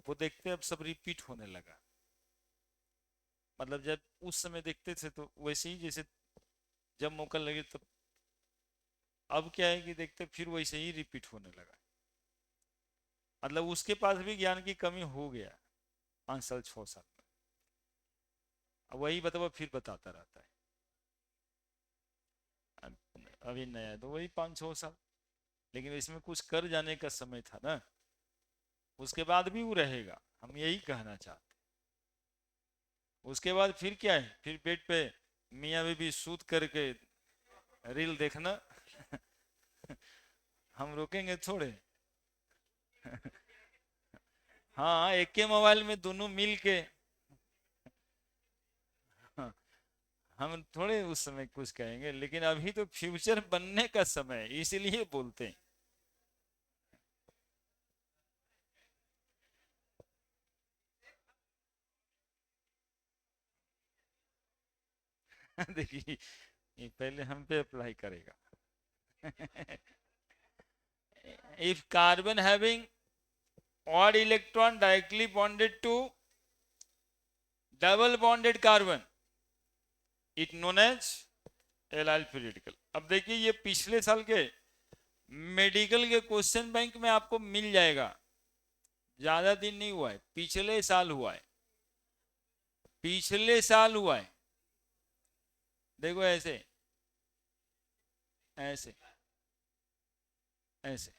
वो देखते अब सब रिपीट होने लगा। मतलब जब उस समय देखते थे तो वैसे ही जैसे जब मौका लगे तब, अब क्या है कि देखते फिर वैसे ही रिपीट होने लगा। मतलब उसके पास भी ज्ञान की कमी हो गया 5 साल 6 साल में। अब वही बताओ फिर बताता रहता है। अभी नया तो वही 5 6 साल, लेकिन इसमें कुछ कर जाने का समय था ना। उसके बाद भी वो रहेगा, हम यही कहना चाहते। उसके बाद फिर क्या है? फिर बेड पे मियाँ बीबी सूत करके रील देखना। हम रोकेंगे थोड़े। हाँ, एक के मोबाइल में दोनों मिल के। हाँ, हम थोड़े उस समय कुछ कहेंगे, लेकिन अभी तो फ्यूचर बनने का समय है, इसीलिए बोलते हैं। देखिए, ये पहले हम पे अप्लाई करेगा। If carbon having odd electron directly bonded to double bonded carbon, it known as allyl free radical। अब देखिए, ये पिछले साल के मेडिकल के क्वेश्चन बैंक में आपको मिल जाएगा। ज्यादा दिन नहीं हुआ है, पिछले साल हुआ है, पिछले साल हुआ है। देखो ऐसे ऐसे ऐसे,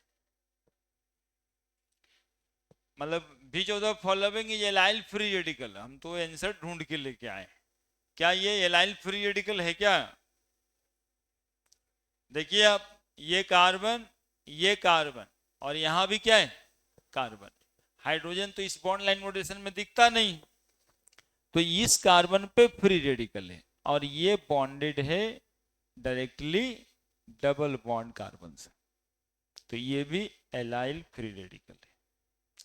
मतलब which of the following is allyl free radical. हम तो आंसर ढूंढ के लेके आए। क्या ये एलाइल फ्री रेडिकल है क्या? देखिए आप, ये कार्बन और यहां भी क्या है? कार्बन। हाइड्रोजन तो इस बॉन्ड लाइन नोटेशन में दिखता नहीं, तो इस कार्बन पे फ्री रेडिकल है, और ये बॉन्डेड है डायरेक्टली डबल बॉन्ड कार्बन से, तो ये भी एलाइल फ्री रेडिकल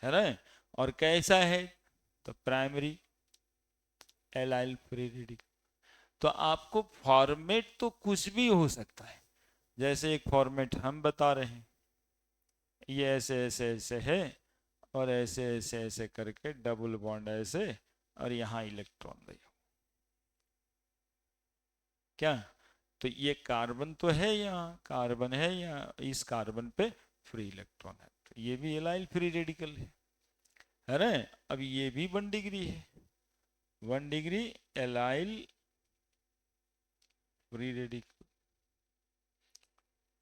है ना। और कैसा है? तो प्राइमरी एलाइल फ्री रेडिकल। तो आपको फॉर्मेट तो कुछ भी हो सकता है, जैसे एक फॉर्मेट हम बता रहे हैं, ये ऐसे ऐसे ऐसे है, और ऐसे ऐसे ऐसे करके डबल बॉन्ड ऐसे, और यहाँ इलेक्ट्रॉन दे। क्या? तो ये कार्बन तो है, यहाँ कार्बन है, यहाँ इस कार्बन पे फ्री इलेक्ट्रॉन है, तो ये भी एलाइल फ्री रेडिकल है ना। अब ये भी 1 डिग्री है, 1 डिग्री एलाइल फ्री रेडिकल।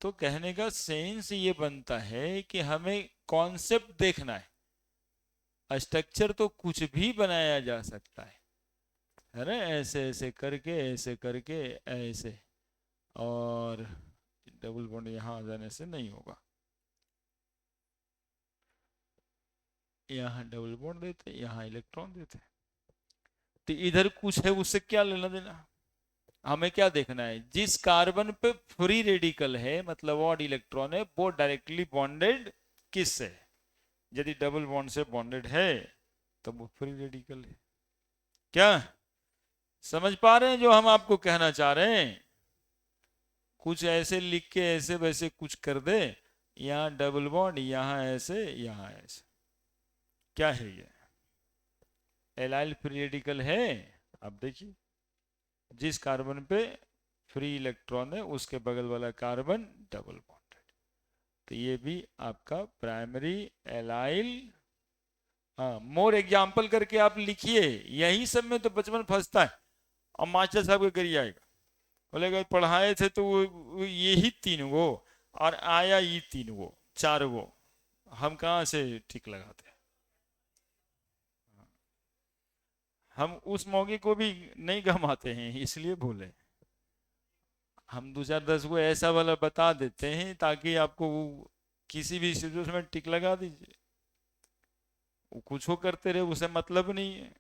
तो कहने का सेंस ये बनता है कि हमें कॉन्सेप्ट देखना है, स्ट्रक्चर तो कुछ भी बनाया जा सकता है ना, ऐसे ऐसे करके, ऐसे करके, ऐसे, और डबल बॉन्ड यहाँ आ जाने से नहीं होगा। यहाँ डबल बॉन्ड देते, यहाँ इलेक्ट्रॉन देते, तो इधर कुछ है, उससे क्या लेना देना? हमें क्या देखना है? जिस कार्बन पे फ्री रेडिकल है, मतलब ऑड इलेक्ट्रॉन है, वो डायरेक्टली बॉन्डेड किससे है? यदि डबल बॉन्ड से बॉन्डेड है तो वो फ्री रेडिकल है। क्या समझ पा रहे हैं जो हम आपको कहना चाह रहे हैं? कुछ ऐसे लिख के ऐसे वैसे कुछ कर दे, यहाँ डबल बॉन्ड, यहाँ ऐसे, यहाँ ऐसे, क्या है ये? एलाइल फ्री रेडिकल है। अब देखिए, जिस कार्बन पे फ्री इलेक्ट्रॉन है उसके बगल वाला कार्बन डबल बॉन्डेड, तो ये भी आपका प्राइमरी एलाइल। हाँ, मोर एग्जाम्पल करके आप लिखिए, यही सब में तो बचपन फंसता है। और मास्टर साहब के करिए आएगा, बोलेगा पढ़ाए थे तो वो यही 3 गो, और आया ये 3 गो 4 गो, हम कहाँ से ठीक लगाते हैं? हम उस मौके को भी नहीं गंवाते हैं, इसलिए बोले। हम 2 4 10 गो ऐसा वाला बता देते हैं ताकि आपको किसी भी सिचुएशन में टिक लगा दीजिए, वो कुछ हो करते रहे, उसे मतलब नहीं है।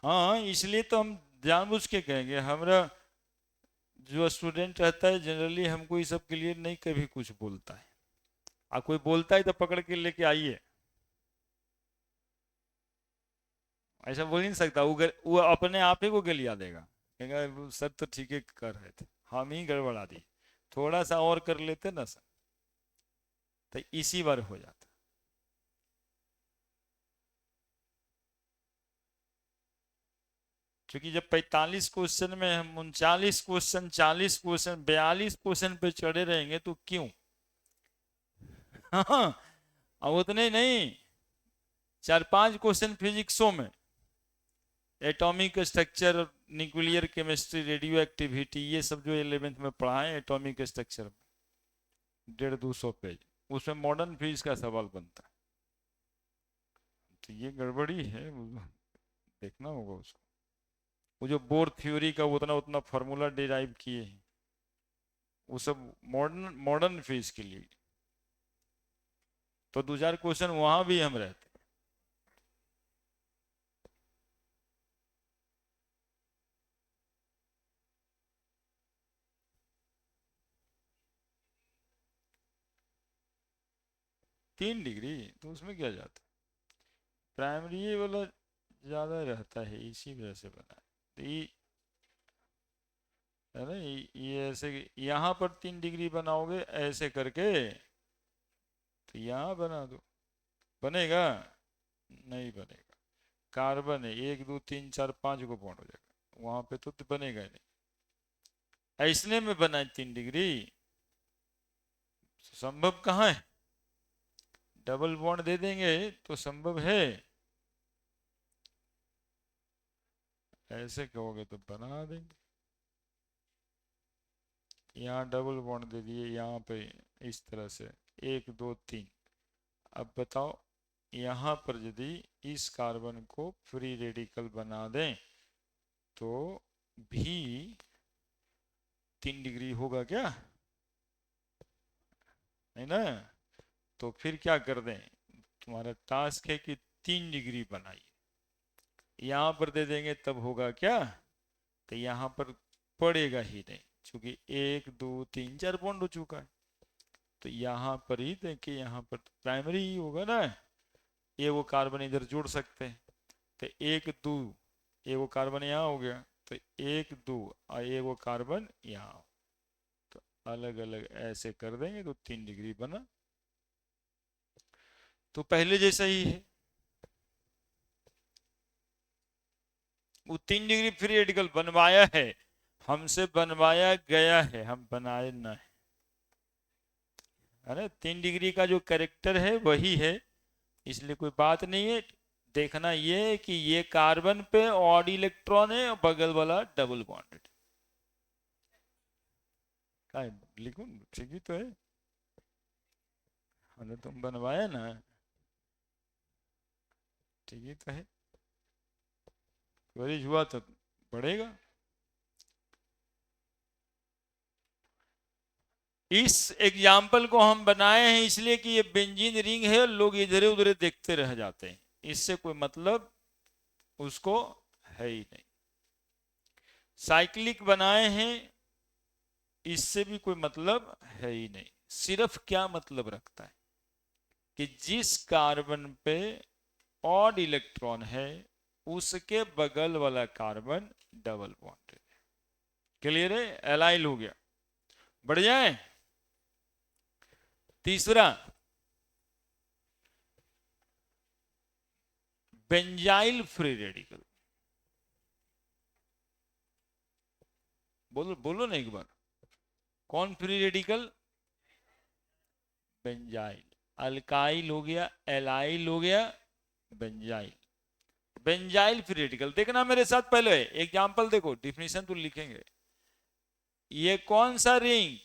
हाँ, इसलिए तो हम जानबूझ के कहेंगे, हमारा जो स्टूडेंट रहता है जनरली हमको ये सब क्लियर नहीं कभी कुछ बोलता है। आप कोई बोलता है तो पकड़ के लेके आइए, ऐसा बोल नहीं सकता। वो अपने आप ही को गलिया देगा, कहेगा "वो सर तो ठीक है कर रहे थे, हम ही गड़बड़ा दी, थोड़ा सा और कर लेते ना सर", तो इसी बार हो जाता। क्योंकि जब 45 क्वेश्चन में हम 39 क्वेश्चन, 40 क्वेश्चन, 42 क्वेश्चन पे चढ़े रहेंगे तो क्यों? हाँ, अब उतने नहीं, 4 5 क्वेश्चन फिजिक्सों में, atomic structure, nuclear chemistry, radio activity, ये सब जो 11th में पढ़ा है एटॉमिक स्ट्रक्चर में, 150 200 पेज, उसमें मॉडर्न फिजिक्स का सवाल बनता है। तो ये गड़बड़ी है, देखना होगा उसको। वो जो बोर थ्योरी का उतना उतना फार्मूला डिराइव किए हैं, वो सब मॉडर्न मॉडर्न फेज के लिए। तो 2 4 क्वेश्चन वहां भी हम रहते। 3 डिग्री तो उसमें क्या जाता है, प्राइमरी ये वाला ज्यादा रहता है, इसी वजह से बना है। तो है ना, ये ऐसे यहाँ पर 3 डिग्री बनाओगे ऐसे करके, तो यहाँ बना दो, बनेगा? नहीं बनेगा। कार्बन है 1 2 3 4 5 को बॉन्ड हो जाएगा, वहां पे तो बनेगा ही नहीं। ऐसने में बना है 3 डिग्री, संभव कहाँ है? डबल बॉन्ड दे देंगे तो संभव है, ऐसे कहोगे तो बना देंगे। यहाँ डबल बॉन्ड दे दिए यहाँ पे इस तरह से 1 2 3। अब बताओ यहाँ पर यदि इस कार्बन को फ्री रेडिकल बना दें तो भी 3 डिग्री होगा क्या? है ना? तो फिर क्या कर दें, तुम्हारा टास्क है कि 3 डिग्री बनाइए। यहाँ पर दे देंगे तब होगा क्या? तो यहाँ पर पड़ेगा ही नहीं, क्योंकि 1 2 3 4 बॉन्ड हो चुका है। तो यहाँ पर ही देखिए, यहाँ पर प्राइमरी ही होगा ना, ये वो कार्बन इधर जोड़ सकते हैं। तो 1 2, ये वो कार्बन यहाँ हो गया, तो 1 2 और ये वो कार्बन यहाँ, तो अलग अलग ऐसे कर देंगे तो 3 डिग्री बना। तो पहले जैसा ही है, वो 3 डिग्री फ्री रेडिकल बनवाया है, हमसे बनवाया गया है, हम बनाए ना है ना। 3 डिग्री का जो कैरेक्टर है वही है, इसलिए कोई बात नहीं है। देखना ये है कि ये कार्बन पे ऑड इलेक्ट्रॉन है और बगल वाला डबल बॉन्डेड। क्या लिखूं? ठीक ही तो है, हमने तुम बनवाया ना, ठीक ही तो है। क्वेरीज हुआ तो बढ़ेगा। इस एग्जाम्पल को हम बनाए हैं इसलिए कि ये बेंजीन रिंग है, लोग इधर उधर देखते रह जाते हैं, इससे कोई मतलब उसको है ही नहीं। साइक्लिक बनाए हैं, इससे भी कोई मतलब है ही नहीं। सिर्फ क्या मतलब रखता है कि जिस कार्बन पे ऑड इलेक्ट्रॉन है उसके बगल वाला कार्बन डबल बॉन्डेड है। क्लियर है? एलाइल हो गया। बढ़ जाए तीसरा, बेंजाइल फ्री रेडिकल। बोलो बोलो ना एक बार, कौन फ्री रेडिकल? बेंजाइल। अल्काइल हो गया, एलाइल हो गया, बेंजाइल। बेंजाइल फ्री रेडिकल देखना मेरे साथ, पहले एग्जांपल देखो, डिफिनीशन तो लिखेंगे। ये कौन सा रिंग,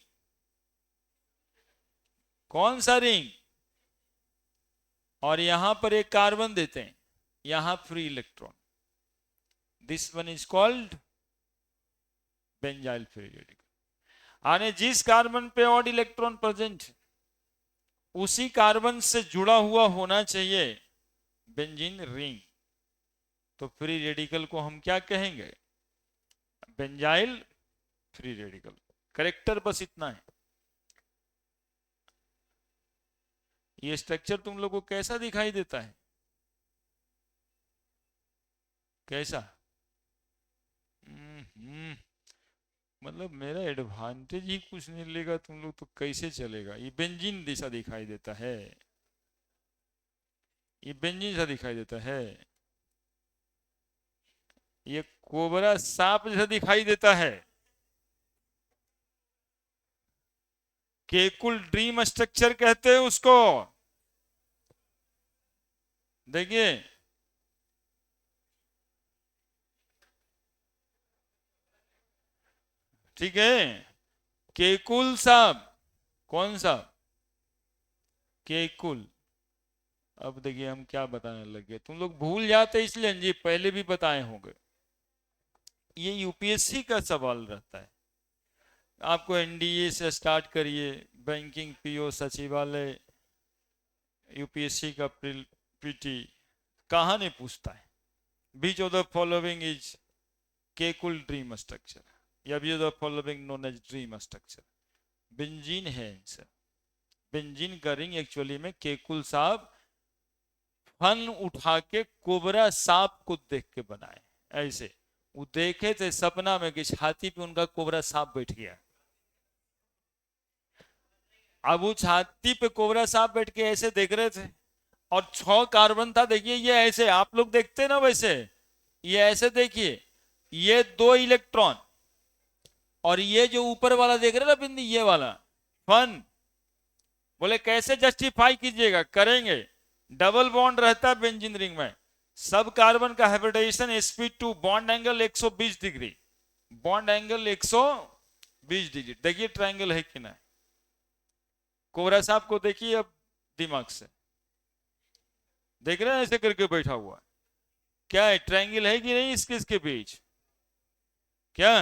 कौन सा रिंग, और यहां पर एक कार्बन देते हैं, यहां free electron, this one is called benzyl free radical. आने जिस कार्बन पे ऑड इलेक्ट्रॉन प्रेजेंट उसी कार्बन से जुड़ा हुआ होना चाहिए बेंजीन रिंग, तो फ्री रेडिकल को हम क्या कहेंगे? Benzyl free radical. करेक्टर बस इतना है। ये स्ट्रक्चर तुम लोग को कैसा दिखाई देता है? कैसा? मतलब मेरा एडवांटेज ही कुछ नहीं लेगा तुम लोग तो कैसे चलेगा? ये बेंजीन जैसा दिखाई देता है, ये बेंजीन जैसा दिखाई देता है, ये कोबरा सांप जैसा दिखाई देता है। केकुल ड्रीम स्ट्रक्चर कहते हैं उसको। देखिए, ठीक है, केकुल साहब, कौन सा? केकुल। अब देखिए हम क्या बताने लगे, तुम लोग भूल जाते इसलिए जी, पहले भी बताए होंगे। ये यूपीएससी का सवाल रहता है। आपको एनडीए से स्टार्ट करिए, बैंकिंग, पीओ, सचिवालय, यूपीएससी का पीटी, कहाँ नहीं पूछता है। Which of the following is Kekule dream structure, या which of the following known as dream structure. Benzene है आंसर। बेंजीन का रिंग एक्चुअली में केकुल साहब फन उठा के कोबरा सांप को देख के बनाए। ऐसे वो देखे थे सपना में कि छाती पे उनका कोबरा सांप बैठ गया। अब वो छाती पे कोबरा सांप बैठ के ऐसे देख रहे थे, और 6 कार्बन था। देखिए ये ऐसे आप लोग देखते ना वैसे, ये ऐसे देखिए, ये 2 इलेक्ट्रॉन, और ये जो ऊपर वाला देख रहे ना बिंदी, ये वाला फन। बोले कैसे जस्टिफाई कीजिएगा, करेंगे। डबल बॉन्ड रहता है बेंजीन रिंग में, सब कार्बन का hybridization sp2, bond angle 120 degree, bond angle 120 degree. देखिए ट्रायंगल है कि ना। कोबरा सांप को देखिए अब दिमाग से, देख रहे हैं ऐसे करके बैठा हुआ, क्या है ट्रायंगल है कि नहीं इसके इसके बीच, क्या?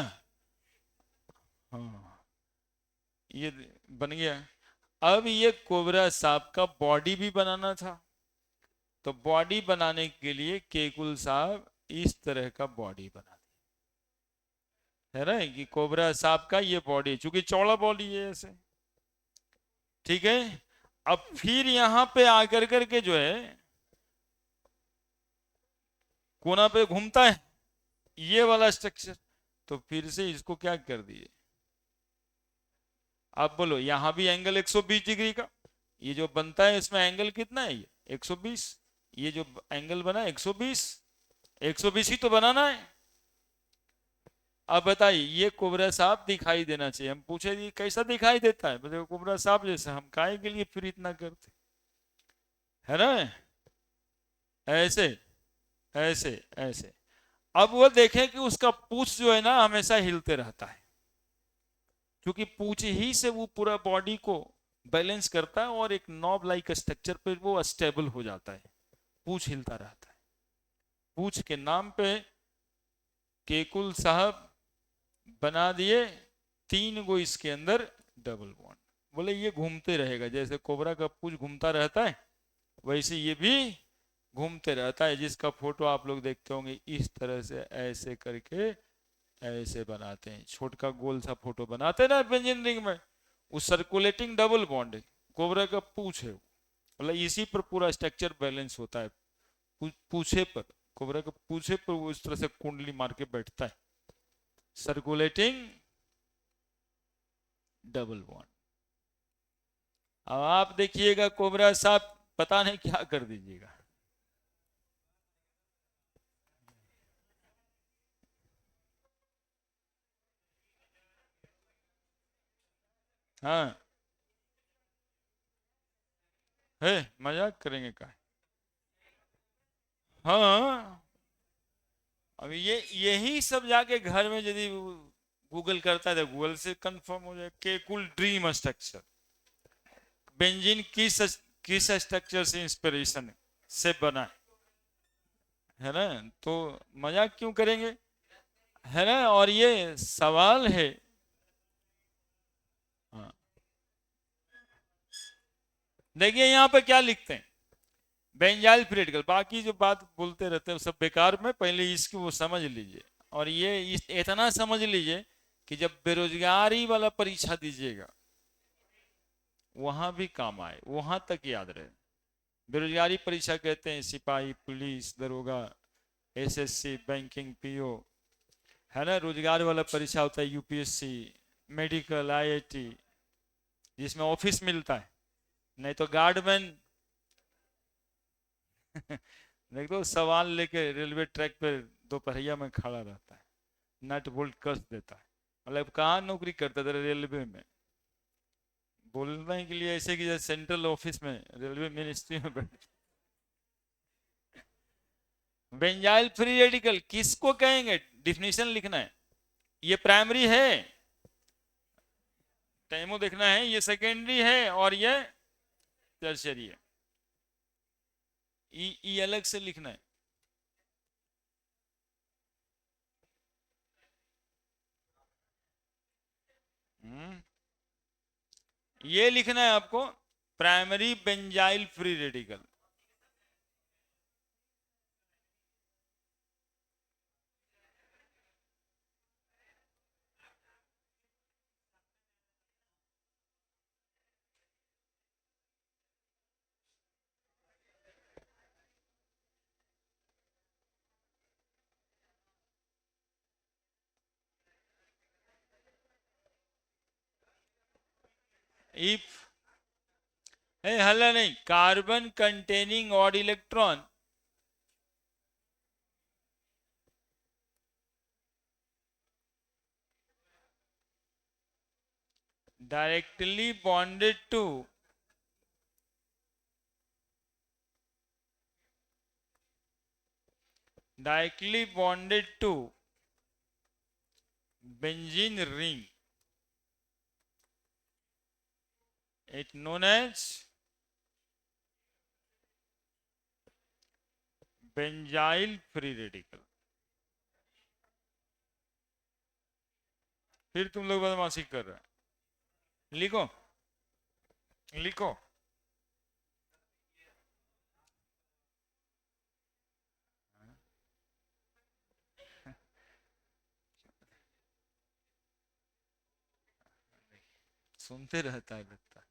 हाँ, ये बन गया। अब ये कोबरा सांप का बॉडी भी बनाना था, तो बॉडी बनाने के लिए केकुल साहब इस तरह का बॉडी बना दिया, है ना, कि कोबरा सांप का ये बॉडी, चूंकि चौड़ा बॉडी है ऐसे, ठीक है। अब फिर यहां पे आकर करके जो है कोना पे घूमता है ये वाला स्ट्रक्चर, तो फिर से इसको क्या कर दिए, आप बोलो यहां भी एंगल 120 डिग्री का, ये जो बनता है इसमें एंगल कितना है, ये 120, ये जो एंगल बना 120, 120 ही तो बनाना है। अब बताइए ये कोबरा सांप दिखाई देना चाहिए, हम पूछे जी कैसा दिखाई देता है, बोले कोबरा सांप जैसा। हम काहे के लिए फिर इतना करते, है ना, ऐसे ऐसे ऐसे। अब वो देखें कि उसका पूंछ जो है ना हमेशा हिलते रहता है, क्योंकि पूंछ ही से वो पूरा बॉडी को बैलेंस करता है, और एक नॉब लाइक स्ट्रक्चर पे वो स्टेबल हो जाता है, पूंछ हिलता रहता है। पूंछ के नाम पे केकुल साहब बना दिए 3 गो इसके अंदर डबल बॉन्ड। बोले ये घूमते रहेगा, जैसे कोबरा का पूंछ घूमता रहता है वैसे ये भी घूमते रहता है, जिसका फोटो आप लोग देखते होंगे इस तरह से ऐसे करके ऐसे बनाते हैं, छोटा गोल सा फोटो बनाते हैं ना इंजीनियरिंग में, उस सर्कुलेटिंग डबल बॉन्ड है, कोबरा का पूंछ है, मतलब इसी पर पूरा स्ट्रक्चर बैलेंस होता है। पूछे पर, कोबरा के पूछे पर वो इस तरह से कुंडली मार के बैठता है, सर्कुलेटिंग डबल बॉन्ड। अब आप देखिएगा कोबरा सांप पता नहीं क्या कर दीजिएगा। हाँ है, मजाक करेंगे का। हाँ, अब ये यही सब जाके घर में यदि गूगल करता है तो गूगल से कंफर्म हो जाए, केकुल ड्रीम स्ट्रक्चर, बेंजीन किस स्ट्रक्चर से इंस्पिरेशन से बना है ना, तो मजाक क्यों करेंगे, है ना। और ये सवाल है। हाँ, देखिए यहाँ पे क्या लिखते हैं, बेंजाइल फ्री, बाकी जो बात बोलते रहते हैं सब बेकार में, पहले इसकी वो समझ लीजिए। और ये इतना समझ लीजिए कि जब बेरोजगारी वाला परीक्षा दीजिएगा वहां भी काम आए, वहां तक याद रहे। बेरोजगारी परीक्षा कहते हैं सिपाही, पुलिस, दरोगा, एसएससी, बैंकिंग, पीओ, है ना। रोजगार वाला परीक्षा होता है यूपीएससी, मेडिकल, आईआईटी, जिसमें ऑफिस मिलता है, नहीं तो गार्डमैन देख दो सवाल लेके रेलवे ट्रैक पर दोपहरिया में खड़ा रहता है, नट बोल्ट कस देता है, मतलब कहाँ नौकरी करता था, रेलवे में। बोलने के लिए ऐसे कि जैसे सेंट्रल ऑफिस में, रेलवे मिनिस्ट्री में बैठे। बेंजाइल फ्री रेडिकल किसको कहेंगे, डिफिनीशन लिखना है, ये प्राइमरी है, टाइमो देखना है, ये सेकेंडरी है, और ये टर्शियरी है। ई अलग से लिखना है। हम्म, ये लिखना है आपको, primary benzyl free radical. If हल्ला नहीं, carbon containing odd electron directly bonded to directly bonded to benzene ring, it known as benzyl free radical। फिर तुम लोग बदमाशी कर रहे हैं, लिखो लिखो। सुनते रहता है लगता।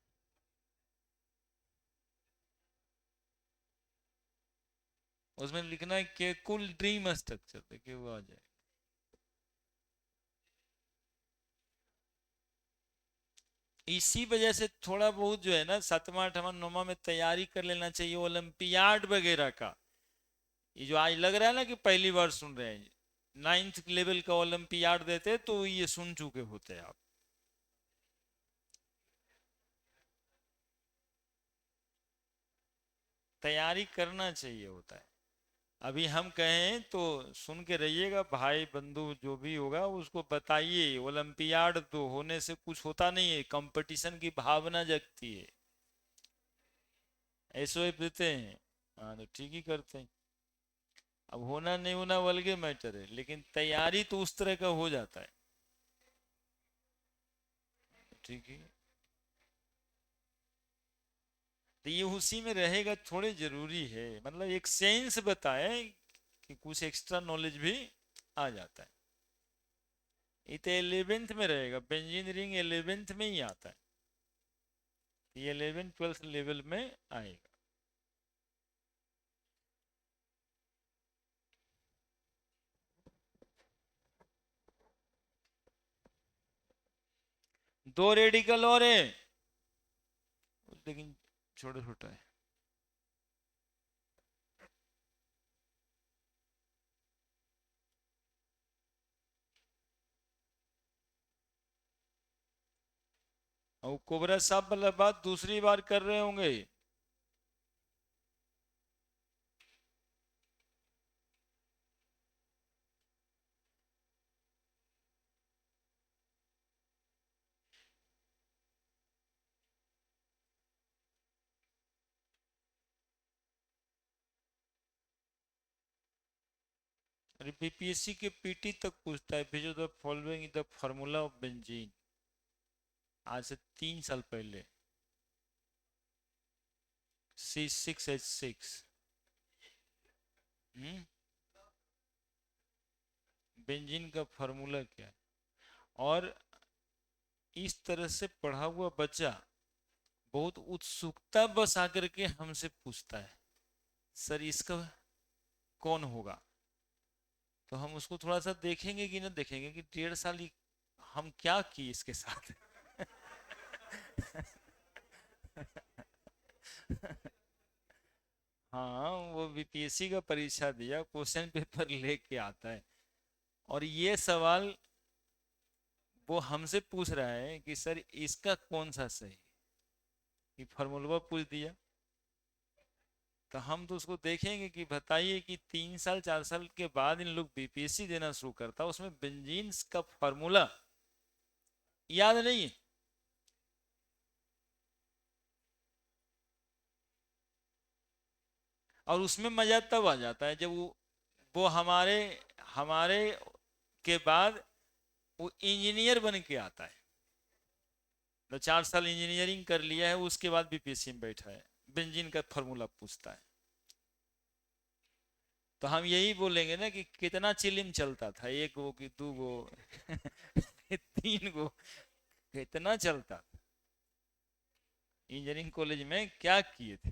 उसमें लिखना है कि कुल ड्रीम स्ट्रक्चर देखिए वो आ जाए। इसी वजह से थोड़ा बहुत जो है ना, सातवां आठवां नौवां में तैयारी कर लेना चाहिए ओलंपियाड वगैरह का। ये जो आज लग रहा है ना कि पहली बार सुन रहे हैं, नाइन्थ लेवल का ओलंपियाड देते तो ये सुन चुके होते आप। तैयारी करना चाहिए होता है। अभी हम कहें तो सुन के रहिएगा, भाई बंधु जो भी होगा उसको बताइए, ओलंपियाड तो होने से कुछ होता नहीं है, कंपटीशन की भावना जगती है। एसओ देते हैं, हाँ तो ठीक ही करते हैं। अब होना नहीं होना अलग मैटर है, लेकिन तैयारी तो उस तरह का हो जाता है। ठीक है, तो ये उसी में रहेगा, थोड़े जरूरी है, मतलब एक सेंस बताए कि कुछ एक्स्ट्रा नॉलेज भी आ जाता है। ये तो 11th में रहेगा, इंजीनियरिंग 11th में ही आता है, ये 11th 12th लेवल में आएगा। दो रेडिकल और है, लेकिन छोटा छोटा है। और कोबरा साहब वाला बात दूसरी बार कर रहे होंगे। अरे बीपीएससी के पीटी तक पूछता है, भेजो the following the formula of benzene, आज से 3 साल पहले। C6H6, बेंजीन का फार्मूला क्या है। और इस तरह से पढ़ा हुआ बच्चा बहुत उत्सुकता बस आकर के हमसे पूछता है, सर इसका कौन होगा। तो हम उसको थोड़ा सा देखेंगे कि ना देखेंगे कि 1.5 साल हम क्या किए इसके साथ। हाँ, वो बीपीएससी का परीक्षा दिया, क्वेश्चन पेपर लेके आता है, और ये सवाल वो हमसे पूछ रहा है कि सर इसका कौन सा सही, कि फार्मूला पूछ दिया। तो हम तो उसको देखेंगे कि बताइए कि 3 साल 4 साल के बाद इन लोग बीपीएससी देना शुरू करता, उसमें बेंजीन का फार्मूला याद नहीं है। और उसमें मजा तब आ जाता है जब वो हमारे हमारे के बाद वो इंजीनियर बन के आता है। तो 4 साल इंजीनियरिंग कर लिया है, उसके बाद भी पीसी में बैठा है, बेंजीन का फॉर्मूला पूछता है। तो हम यही बोलेंगे ना कि कितना चिलिम चलता था, 1 गो कि 2 गो 3 गो, कितना चलता था। इंजीनियरिंग कॉलेज में क्या किए थे,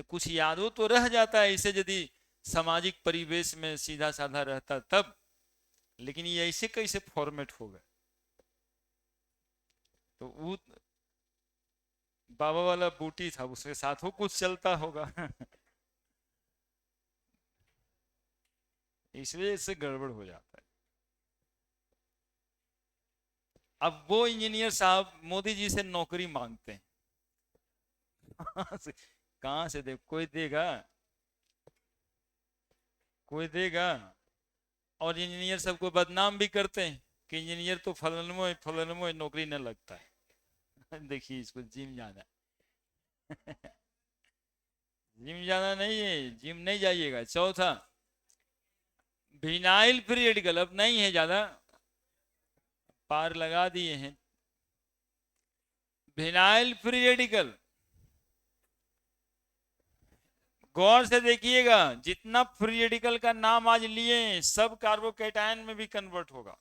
कुछ यादों तो रह जाता है इसे, यदि सामाजिक परिवेश में सीधा साधा रहता तब, लेकिन ये ऐसे कैसे फॉर्मेट हो गए। तो वो बाबा वाला बूटी था, उसके साथ हो कुछ चलता होगा इसलिए इससे गड़बड़ हो जाता है। अब वो इंजीनियर साहब मोदी जी से नौकरी मांगते हैं कहां से दे, कोई देगा, कोई देगा। और इंजीनियर सबको बदनाम भी करते हैं कि इंजीनियर तो फलनमो फलनमो नौकरी न लगता है देखिए इसको जिम जाना जिम जाना नहीं है, जिम नहीं जाइएगा। चौथा, विनाइल फ्री रेडिकल अब नहीं है, ज्यादा पार लगा दिए हैं। विनाइल फ्री रेडिकल गौर से देखिएगा, जितना फ्री रेडिकल का नाम आज लिए सब कार्बोकेटायन में भी कन्वर्ट होगा।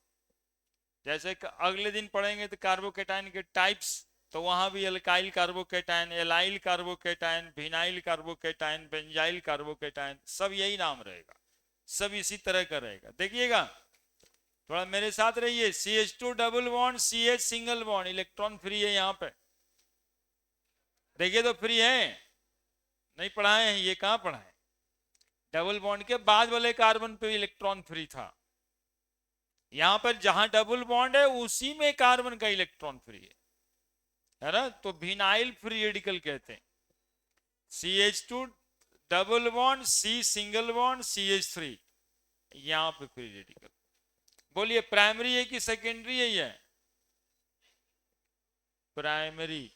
जैसे अगले दिन पढ़ेंगे तो कार्बोकेटायन के टाइप्स, तो वहां भी alkyl carbocation, allyl carbocation, vinyl carbocation, benzyl carbocation, सब यही नाम रहेगा, सब इसी तरह का रहेगा। देखिएगा, थोड़ा मेरे साथ रहिए। CH2 double bond, CH single bond, electron free है यहाँ पे, देखिए तो फ्री है, नहीं पढ़ाए हैं, ये कहां पढ़ाए। डबल बॉन्ड के बाद वाले कार्बन पे इलेक्ट्रॉन फ्री था, यहां पर जहां डबल बॉन्ड है उसी में कार्बन का इलेक्ट्रॉन फ्री है ना, तो विनाइल फ्री रेडिकल कहते हैं। CH2 double bond, C single bond, CH3, यहां पे फ्री रेडिकल। बोलिए प्राइमरी है कि सेकेंडरी है ये, प्राइमरी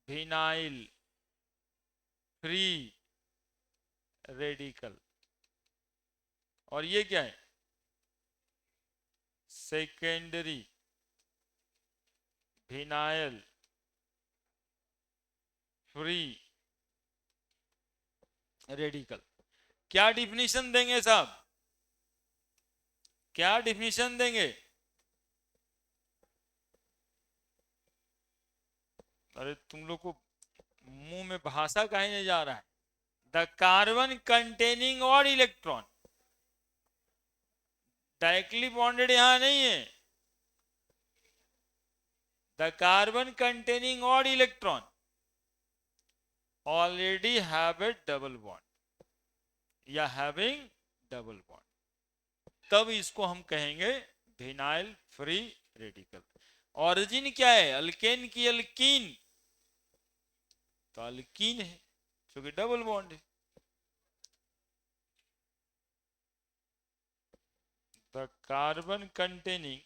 विनाइल फ्री रेडिकल। और ये क्या है, सेकेंडरी विनाइल फ्री रेडिकल। क्या डिफिनीशन देंगे साहब, क्या डिफिनीशन देंगे। अरे तुम लोग को मुंह में भाषा काहे नहीं जा रहा है। द कार्बन कंटेनिंग और इलेक्ट्रॉन, डायरेक्टली बॉन्डेड यहां नहीं है, द कार्बन कंटेनिंग और electron already have A double bond या हैविंग डबल बॉन्ड, तब इसको हम कहेंगे विनाइल फ्री रेडिकल। ऑरिजिन क्या है, अल्केन की अल्कीन, तो अल्कीन है क्योंकि डबल बॉन्ड है। The carbon containing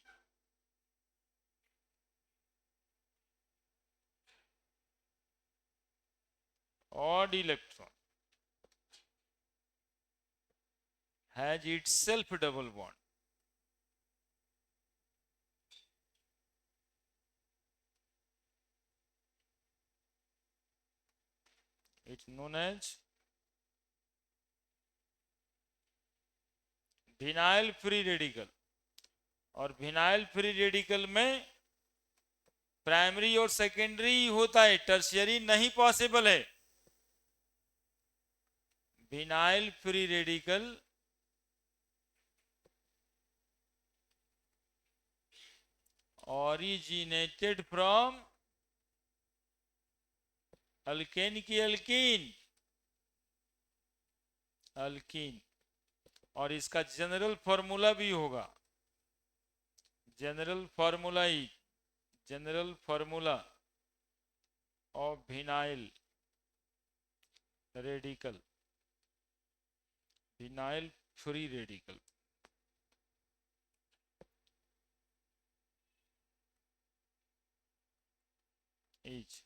odd electron has itself double bond, it's known as vinyl free radical. और विनाइल फ्री रेडिकल में प्राइमरी और सेकेंडरी होता है, टर्शियरी नहीं पॉसिबल है। Vinyl free radical originated from alkane की अल्कीन, अल्कीन। और इसका जनरल फॉर्मूला भी होगा, general formula he, general formula of vinyl radical, vinyl free radical. Is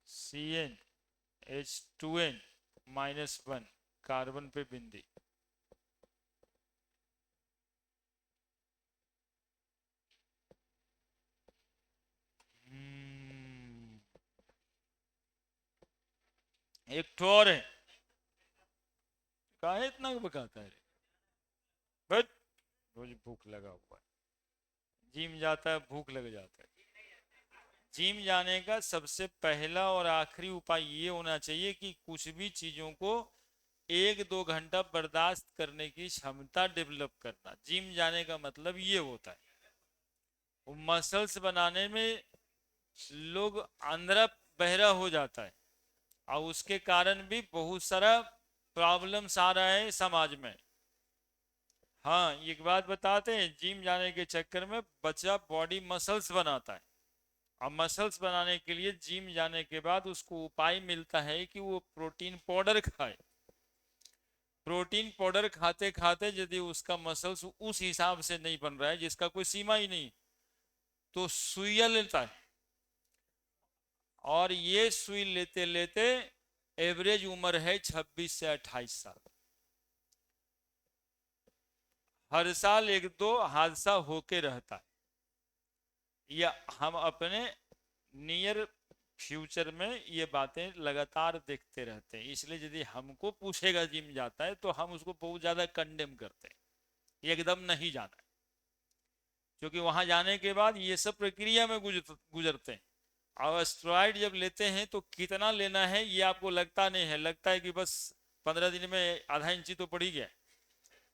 CnH2n -1 carbon पे बिंदी, एक ठो और है। काहे इतना बकाता है रे? बट रोज भूख लगा हुआ है, जिम जाता है भूख लग जाता है। जिम जाने का सबसे पहला और आखिरी उपाय ये होना चाहिए कि कुछ भी चीजों को 1-2 घंटा बर्दाश्त करने की क्षमता डेवलप करना। जिम जाने का मतलब ये होता है। वो मसल्स बनाने में लोग अंदर बहरा हो जाता है, और उसके कारण भी बहुत सारा प्रॉब्लम्स आ रहा है समाज में। हाँ, एक बात बताते हैं, जिम जाने के चक्कर में बच्चा बॉडी मसल्स बनाता है, और मसल्स बनाने के लिए जिम जाने के बाद उसको उपाय मिलता है कि वो प्रोटीन पाउडर खाए। प्रोटीन पाउडर खाते खाते यदि उसका मसल्स उस हिसाब से नहीं बन रहा है जिसका कोई सीमा ही नहीं, तो सुइया लेता है। और ये सुई लेते लेते एवरेज उम्र है 26 से 28 साल। हर साल एक दो हादसा होके रहता है। या हम अपने नियर फ्यूचर में ये बातें लगातार देखते रहते हैं। इसलिए यदि हमको पूछेगा जिम जाता है तो हम उसको बहुत ज्यादा कंडेम करते हैं, एकदम नहीं जाना है। क्योंकि वहां जाने के बाद ये सब प्रक्रिया में गुजरते हैं। और स्टेरॉइड जब लेते हैं तो कितना लेना है ये आपको लगता नहीं है, लगता है कि बस 15 दिन में आधा इंची तो पड़ ही गया,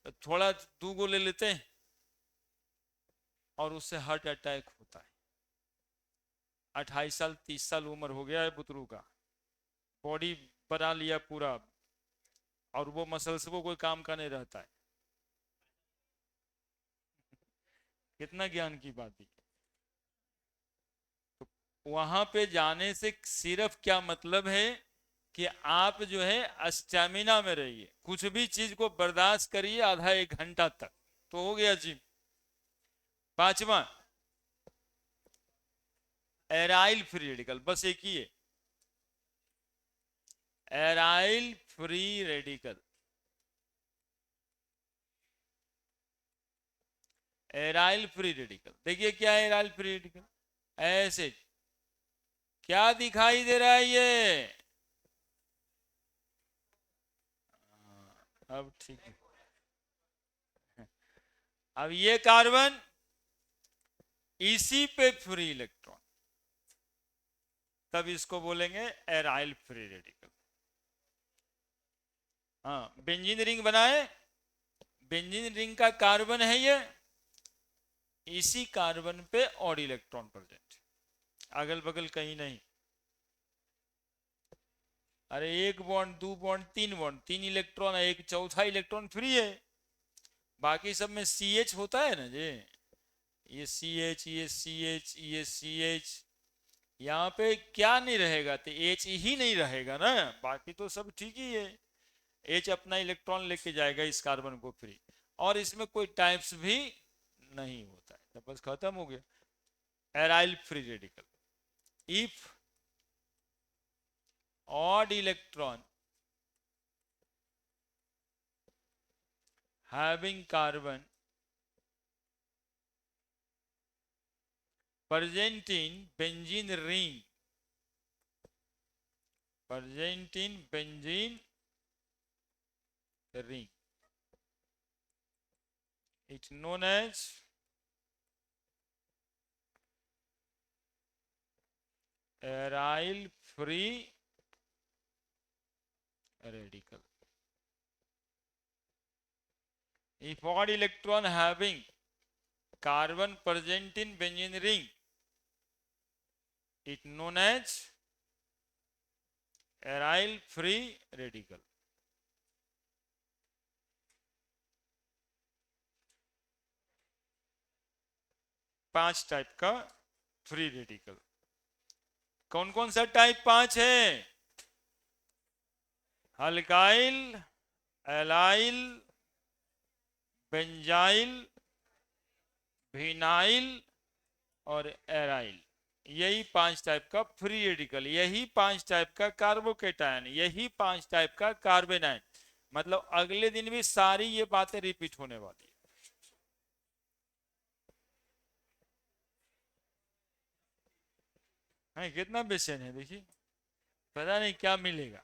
तो थोड़ा 2 गो ले लेते हैं और उससे हार्ट अटैक होता है। 28 साल 30 साल उम्र हो गया है बुतरू का, बॉडी बना लिया पूरा, और वो मसल्स वो कोई काम का नहीं रहता है। कितना ज्ञान की बात है। तो वहां पे जाने से सिर्फ क्या मतलब है कि आप जो है स्टेमिना में रहिए, कुछ भी चीज को बर्दाश्त करिए आधा 1 घंटा तक, तो हो गया जिम। पांचवा, एराइल फ्री रेडिकल, बस एक ही है, aryl free radical. Aryl free radical, देखिए क्या है एराइल फ्री रेडिकल। ऐसे क्या दिखाई दे रहा है ये? अब ठीक है। अब ये कार्बन, इसी पे फ्री इलेक्ट्रॉन, तब इसको बोलेंगे एराइल फ्री रेडिकल। हाँ, बेंजीन रिंग बनाए, बेंजीन रिंग का कार्बन है ये, इसी कार्बन पे और इलेक्ट्रॉन प्रेजेंट, अगल बगल कहीं नहीं। अरे एक बॉन्ड, 2 बॉन्ड, 3 बॉन्ड, 3 इलेक्ट्रॉन है, एक चौथा इलेक्ट्रॉन फ्री है। बाकी सब में सी एच होता है ना जी, ये सी एच, ये सी एच, ये सी एच, यहाँ पे क्या नहीं रहेगा, तो एच ही नहीं रहेगा ना, बाकी तो सब ठीक ही है। एच अपना इलेक्ट्रॉन लेके जाएगा इस कार्बन को फ्री, और इसमें कोई टाइप्स भी नहीं होता है, तो बस खत्म हो गया aryl free radical. If odd electron having carbon present in benzene ring, present in benzene ring, it's known as aryl free radical. If odd electron having carbon present in benzene ring, it known as aryl free radical. पांच type का free radical. कौन कौन सा type 5 है? Alkyl, allyl, benzyl, vinyl और aryl, यही 5 type का free radical, यही 5 टाइप का कार्बोकेटायन, यही 5 टाइप का कार्बेनाइन। मतलब अगले दिन भी सारी ये बातें रिपीट होने वाली है। कितना बेचैन है देखिए, पता नहीं क्या मिलेगा।